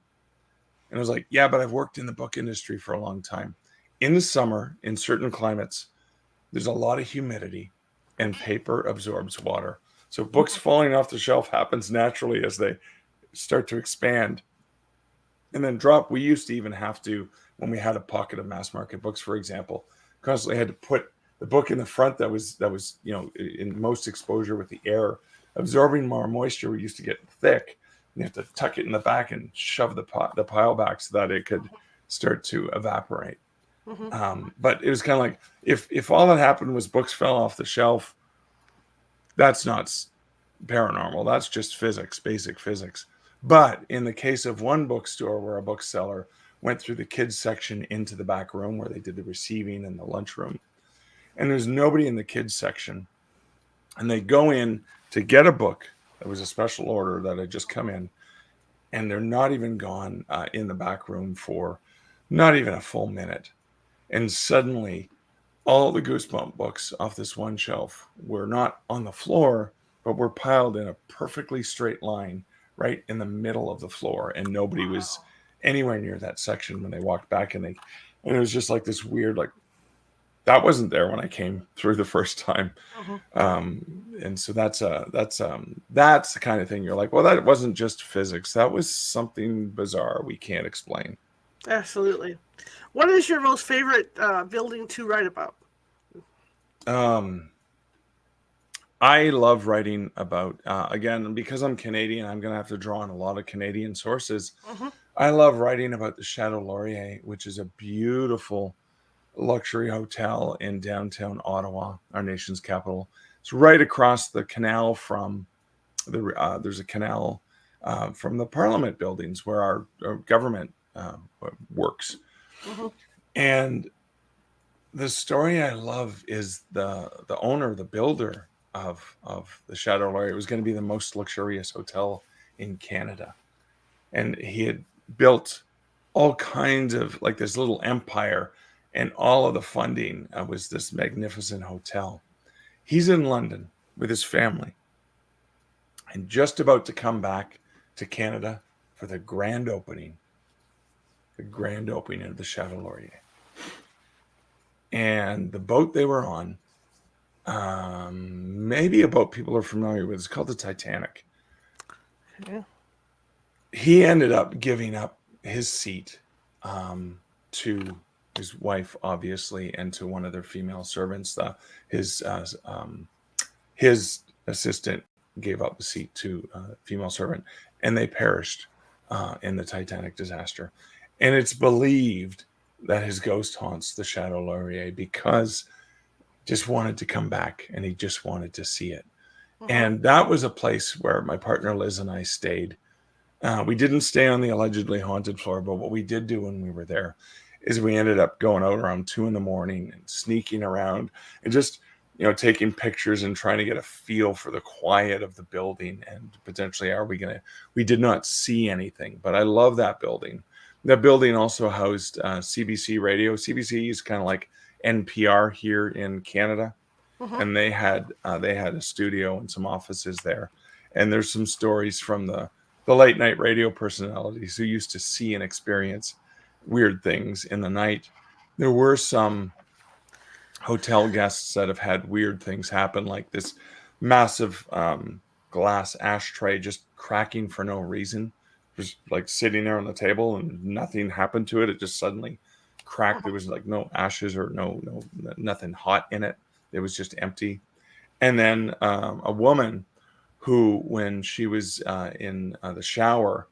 Speaker 2: And I was like, yeah, but I've worked in the book industry for a long time. In the summer, in certain climates, there's a lot of humidity and paper absorbs water. So books falling off the shelf happens naturally as they start to expand and then drop. We used to even have to, when we had a pocket of mass market books, for example, constantly had to put the book in the front that was in most exposure with the air absorbing more moisture. We used to get thick. You have to tuck it in the back and shove the pile back so that it could start to evaporate. But it was kind of like, if all that happened was books fell off the shelf, that's not paranormal. That's just physics, basic physics. But in the case of one bookstore where a bookseller went through the kids section into the back room where they did the receiving and the lunchroom, and there's nobody in the kids section, and they go in to get a book that was a special order that had just come in, and they're not even gone in the back room for not even a full minute. And suddenly, all the Goosebump books off this one shelf were not on the floor, but were piled in a perfectly straight line right in the middle of the floor. And nobody was anywhere near that section when they walked back. And it was just like this weird, like, that wasn't there when I came through the first time. And so that's the kind of thing you're like, well, that wasn't just physics. That was something bizarre we can't explain.
Speaker 1: Absolutely. What is your most favorite building to write about?
Speaker 2: I love writing about, again, because I'm Canadian, I'm going to have to draw on a lot of Canadian sources. I love writing about the Chateau Laurier, which is a beautiful luxury hotel in downtown Ottawa, our nation's capital. It's right across the canal from there's a canal from the Parliament buildings where our government works. And the story I love is the owner, the builder of the Chateau Laurier. It was going to be the most luxurious hotel in Canada, and he had built all kinds of, like, this little empire, and all of the funding was this magnificent hotel. He's in London with his family and just about to come back to Canada for the grand opening of the Chateau Laurier. And the boat they were on, maybe a boat people are familiar with, it's called the Titanic.
Speaker 1: Yeah.
Speaker 2: He ended up giving up his seat to his wife, obviously, and to one of their female servants. His assistant gave up the seat to a female servant, and they perished in the Titanic disaster. And it's believed that his ghost haunts the Chateau Laurier because just wanted to come back and he just wanted to see it. And that was a place where my partner Liz and I stayed. We didn't stay on the allegedly haunted floor, but what we did do when we were there is we ended up going out around 2 a.m. and sneaking around and just, taking pictures and trying to get a feel for the quiet of the building and potentially we did not see anything, but I love that building. That building also housed CBC radio. CBC is kind of like NPR here in Canada. And they had a studio and some offices there. And there's some stories from the late night radio personalities who used to see and experience weird things in the night. There were some hotel guests that have had weird things happen, like this massive glass ashtray just cracking for no reason. Just like sitting there on the table and nothing happened to it. It just suddenly cracked. There was like no ashes or nothing hot in it. It was just empty. And then a woman who, when she was in the shower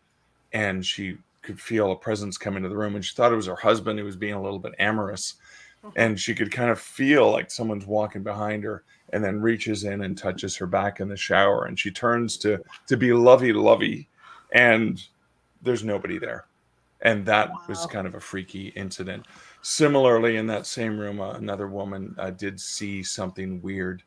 Speaker 2: and she could feel a presence come into the room, and she thought it was her husband who was being a little bit amorous, and she could kind of feel like someone's walking behind her, and then reaches in and touches her back in the shower, and she turns to be lovey-lovey, and there's nobody there. And that was
Speaker 1: Wow.
Speaker 2: kind of a freaky incident. Similarly, in that same room, another woman did see something weird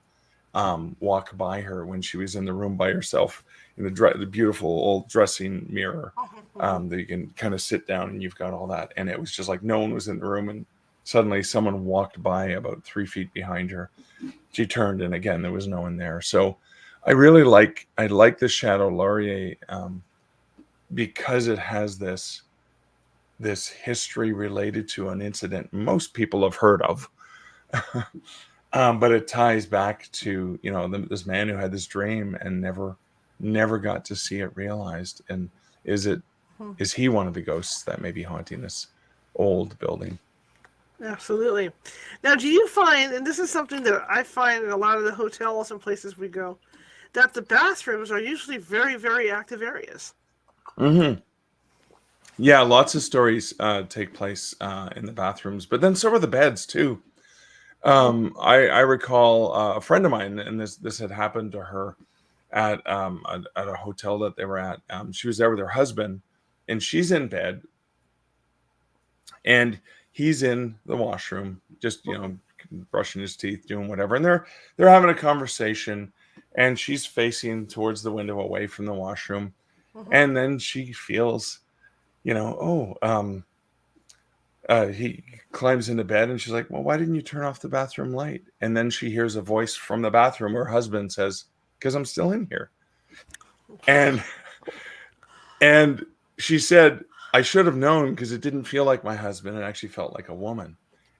Speaker 2: walk by her when she was in the room by herself in the beautiful old dressing mirror that you can kind of sit down and you've got all that. And it was just like no one was in the room. And suddenly someone walked by about 3 feet behind her. She turned and again, there was no one there. So I like the Shadow Laurier because it has this history related to an incident most people have heard of. But it ties back to, this man who had this dream and never got to see it realized. And is it is he one of the ghosts that may be haunting this old building?
Speaker 1: Absolutely. Now, do you find, and this is something that I find in a lot of the hotels and places we go, that the bathrooms are usually very, very active areas?
Speaker 2: Hmm. Yeah, lots of stories take place in the bathrooms, but then so are the beds too. I recall a friend of mine, and this had happened to her at a hotel that they were at. She was there with her husband, and she's in bed, and he's in the washroom, just brushing his teeth, doing whatever, and they're having a conversation, and she's facing towards the window, away from the washroom, and then she feels, he climbs into bed, and she's like, well, why didn't you turn off the bathroom light? And then she hears a voice from the bathroom. Her husband says, because I'm still in here. And and she said, I should have known because it didn't feel like my husband. It actually felt like a woman.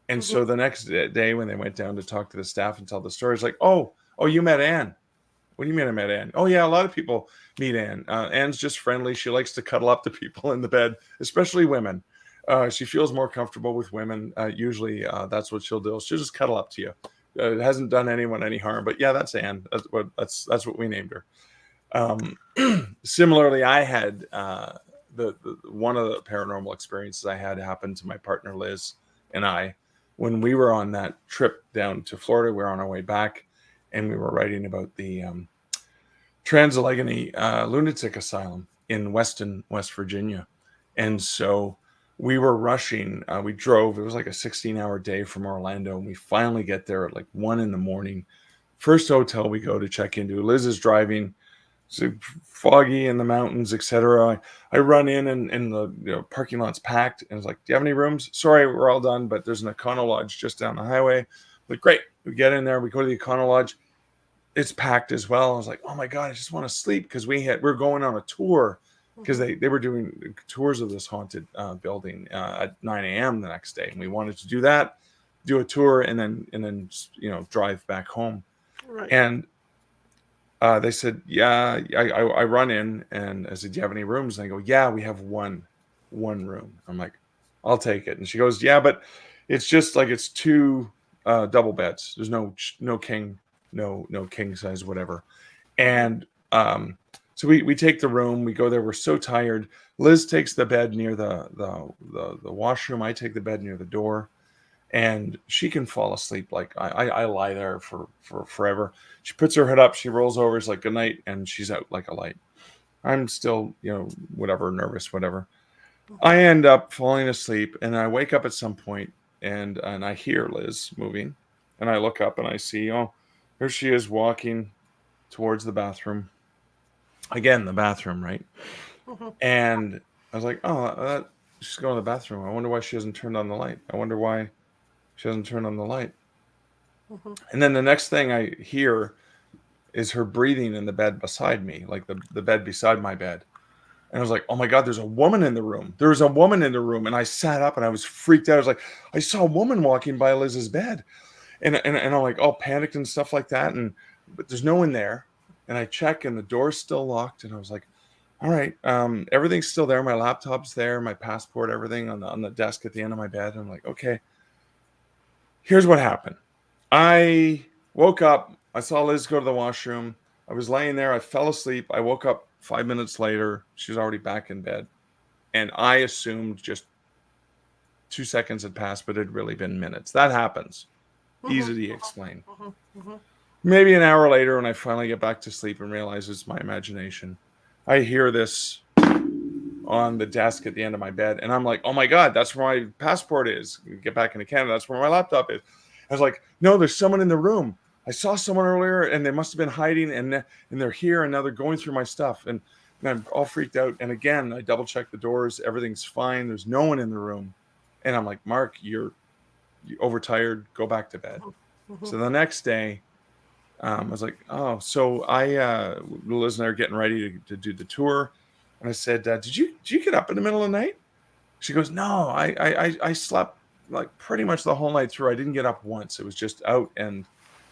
Speaker 2: And so the next day when they went down to talk to the staff and tell the story, it's like, oh, you met Anne. What do you mean I met Anne? Oh, yeah, a lot of people meet Anne. Anne's just friendly. She likes to cuddle up to people in the bed, especially women. She feels more comfortable with women. Usually that's what she'll do. She'll just cuddle up to you. It hasn't done anyone any harm. But yeah, that's Anne. That's what we named her. Similarly, I had the one of the paranormal experiences I had happen to my partner Liz and I when we were on that trip down to Florida. We were on our way back, and we were writing about the Trans-Allegheny Lunatic Asylum in Weston, West Virginia. And so we were rushing. We drove. It was like a 16-hour day from Orlando, and we finally get there at like 1 a.m. First hotel we go to check into. Liz is driving. It's foggy in the mountains, etc. I run in, and the parking lot's packed. And it's like, do you have any rooms? Sorry, we're all done, but there's an Econo Lodge just down the highway. Like, great. We get in there. We go to the Econo Lodge. It's packed as well. I was like, oh my God, I just want to sleep because we're going on a tour because they were doing tours of this haunted building at 9 a.m. the next day. And we wanted to do that, do a tour, and then drive back home.
Speaker 1: Right.
Speaker 2: And they said, yeah, I run in and I said, do you have any rooms? And I go, yeah, we have one room. I'm like, I'll take it. And she goes, yeah, but it's just like, it's two double beds. There's no king, no king size, whatever. And so we take the room, we go there. We're so tired. Liz takes the bed near the washroom. I take the bed near the door. And she can fall asleep. Like I lie there for forever. She puts her head up, she rolls over, it's like good night, and she's out like a light. I'm still, whatever, nervous, whatever. I end up falling asleep, and I wake up at some point, and I hear Liz moving, and I look up and I see, here she is walking towards the bathroom. Again, the bathroom, right? And I was like, she's going to the bathroom. I wonder why she hasn't turned on the light. I wonder why she hasn't turned on the light. And then the next thing I hear is her breathing in the bed beside me, like the bed beside my bed. And I was like, oh my God, there's a woman in the room. There's a woman in the room. And I sat up and I was freaked out. I was like, I saw a woman walking by Liz's bed. And I'm like all panicked and stuff like that. But there's no one there. And I check and the door's still locked. And I was like, all right, everything's still there. My laptop's there, my passport, everything on the desk at the end of my bed. And I'm like, okay. Here's what happened. I woke up. I saw Liz go to the washroom. I was laying there. I fell asleep. I woke up 5 minutes later. She was already back in bed. And I assumed just 2 seconds had passed, but it had really been minutes. That happens. Easy to explain. Maybe an hour later, when I finally get back to sleep and realize it's my imagination, I hear this on the desk at the end of my bed. And I'm like, oh my God, that's where my passport is. Get back into Canada. That's where my laptop is. I was like, no, there's someone in the room. I saw someone earlier and they must have been hiding and they're here and now they're going through my stuff. And I'm all freaked out. And again, I double check the doors. Everything's fine. There's no one in the room. And I'm like, Mark, you're overtired. Go back to bed.
Speaker 1: Mm-hmm.
Speaker 2: So the next day, I was like, oh, so Liz and I are getting ready to do the tour. And I said, did you get up in the middle of the night? She goes, no, I slept like pretty much the whole night through. I didn't get up once. It was just out and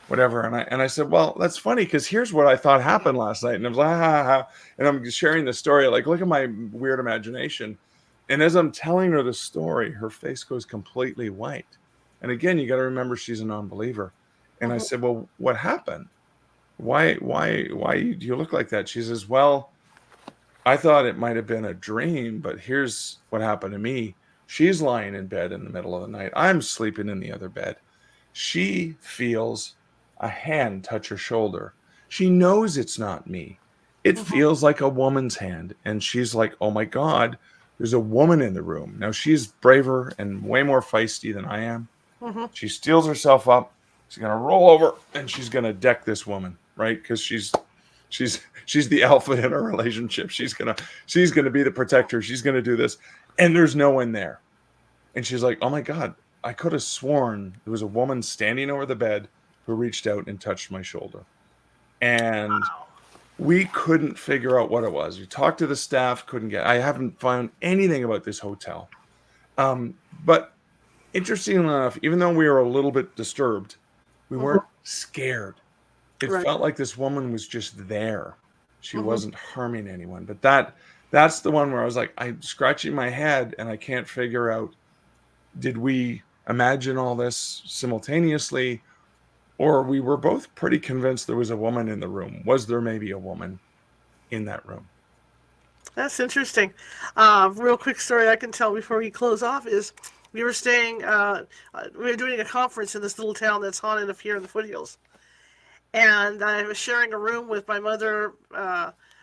Speaker 2: whatever. And I said, well, that's funny because here's what I thought happened last night. And I was like, ha, ha, ha. And I'm sharing the story, like, look at my weird imagination. And as I'm telling her the story, her face goes completely white. And again, you got to remember she's a non-believer. And I said, well, what happened? Why do you look like that? She says, well, I thought it might have been a dream, but here's what happened to me. She's lying in bed in the middle of the night. I'm sleeping in the other bed. She feels a hand touch her shoulder. She knows it's not me. It feels like a woman's hand. And she's like, oh my God, there's a woman in the room. Now she's braver and way more feisty than I am. She steals herself up. She's going to roll over and she's going to deck this woman, right? Because she's the alpha in our relationship. She's gonna be the protector. She's gonna do this, and there's no one there. And she's like, "Oh my God, I could have sworn there was a woman standing over the bed who reached out and touched my shoulder." And we couldn't figure out what it was. We talked to the staff, couldn't get. I haven't found anything about this hotel. But interesting enough, even though we were a little bit disturbed, we weren't scared. It felt like this woman was just there. She wasn't harming anyone. But that's the one where I was like, I'm scratching my head and I can't figure out, did we imagine all this simultaneously? Or we were both pretty convinced there was a woman in the room. Was there maybe a woman in that room?
Speaker 1: That's interesting. Real quick story I can tell before we close off is we were staying, we were doing a conference in this little town that's haunted up here in the foothills. And I was sharing a room with my mother,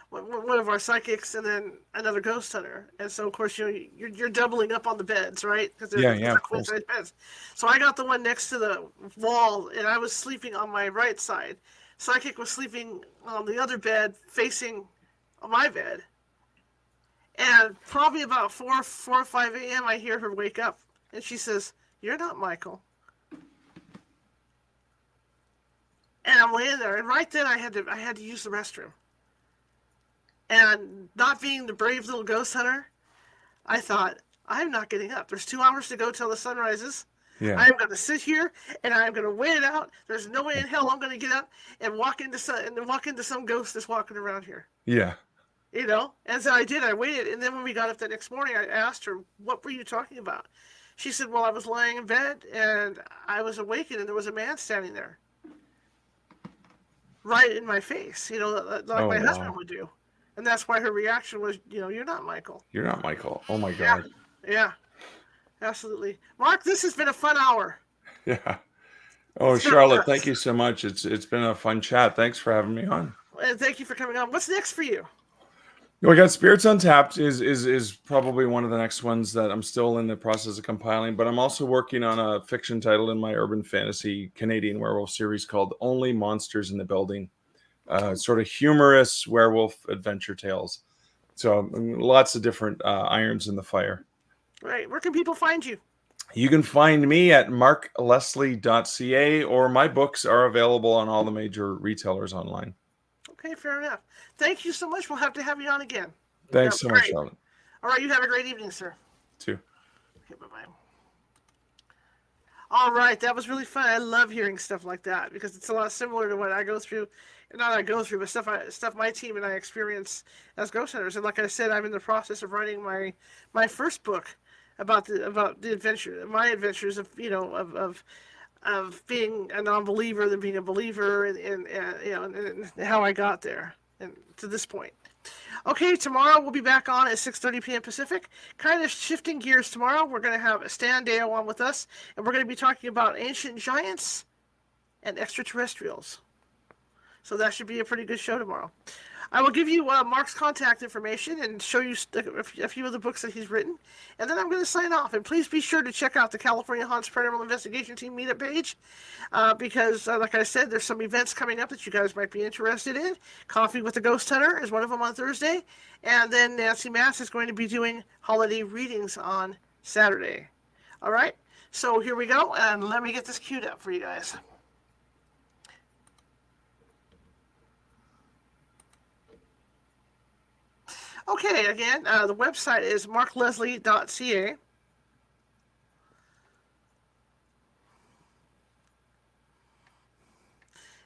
Speaker 1: one of our psychics, and then another ghost hunter. And so, of course, you're doubling up on the beds, right? Because they're queen size beds. So I got the one next to the wall, and I was sleeping on my right side. Psychic was sleeping on the other bed, facing my bed. And probably about 4 or 5 a.m., I hear her wake up, and she says, "You're not Michael." And I'm laying there, and right then I had to use the restroom. And not being the brave little ghost hunter, I thought, I'm not getting up. There's 2 hours to go till the sun rises. Yeah. I'm going to sit here and I'm going to wait it out. There's no way in hell I'm going to get up and walk into some ghost that's walking around here.
Speaker 2: Yeah.
Speaker 1: You know, and so I did. I waited, and then when we got up the next morning, I asked her, "What were you talking about?" She said, "Well, I was lying in bed and I was awakened, and there was a man standing there." Right in my face, you know, like my husband would do. And that's why her reaction was, "You're not Michael."
Speaker 2: You're not Michael. Oh my God.
Speaker 1: Yeah. Absolutely. Mark, this has been a fun hour.
Speaker 2: Yeah. Oh, Charlotte, thank you so much. It's been a fun chat. Thanks for having me on.
Speaker 1: And thank you for coming on. What's next for you?
Speaker 2: We got Spirits Untapped is probably one of the next ones that I'm still in the process of compiling, but I'm also working on a fiction title in my urban fantasy Canadian werewolf series called Only Monsters in the Building. Sort of humorous werewolf adventure tales. So lots of different irons in the fire.
Speaker 1: Right. Where can people find you?
Speaker 2: You can find me at markleslie.ca, or my books are available on all the major retailers online.
Speaker 1: Okay, fair enough. Thank you so much. We'll have to have you on again.
Speaker 2: Thanks so much, Charlotte.
Speaker 1: All right, you have a great evening, sir.
Speaker 2: Too.
Speaker 1: Okay, bye-bye. All right, that was really fun. I love hearing stuff like that because it's a lot similar to what I go through. Not I go through, but stuff my team and I experience as ghost hunters. And like I said, I'm in the process of writing my first book about the adventure, my adventures of of being a non-believer than being a believer, and how I got there and to this point. Okay, tomorrow we'll be back on at 6:30 p.m. Pacific. Kind of shifting gears tomorrow. We're going to have Stan Deo on with us, and we're going to be talking about ancient giants and extraterrestrials. So that should be a pretty good show tomorrow. I will give you Mark's contact information and show you a few of the books that he's written. And then I'm going to sign off. And please be sure to check out the California Haunts Paranormal Investigation Team meetup page because, like I said, there's some events coming up that you guys might be interested in. Coffee with the Ghost Hunter is one of them on Thursday. And then Nancy Mass is going to be doing holiday readings on Saturday. All right? So here we go. And let me get this queued up for you guys. Okay, again, the website is markleslie.ca.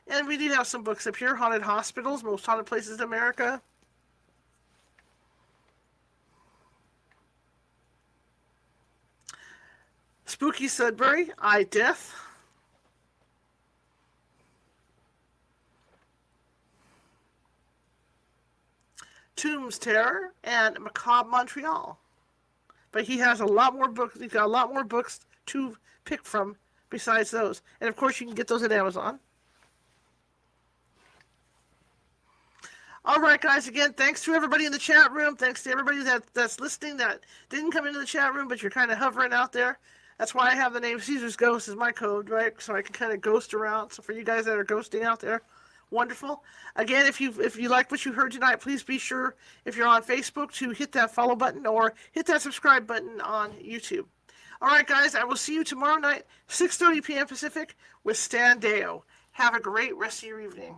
Speaker 1: And we do have some books up here. Haunted Hospitals, Most Haunted Places in America. Spooky Sudbury, Death. Tombs Terror, and Macabre Montreal. But he has a lot more books. He's got a lot more books to pick from besides those. And of course, you can get those at Amazon. All right, guys. Again, thanks to everybody in the chat room. Thanks to everybody that's listening that didn't come into the chat room, but you're kind of hovering out there. That's why I have the name Caesar's Ghost as my code, right? So I can kind of ghost around. So for you guys that are ghosting out there, wonderful. Again, if you like what you heard tonight, please be sure, if you're on Facebook, to hit that follow button or hit that subscribe button on YouTube. All right, guys, I will see you tomorrow night, 6:30 p.m. Pacific, with Stan Deo. Have a great rest of your evening.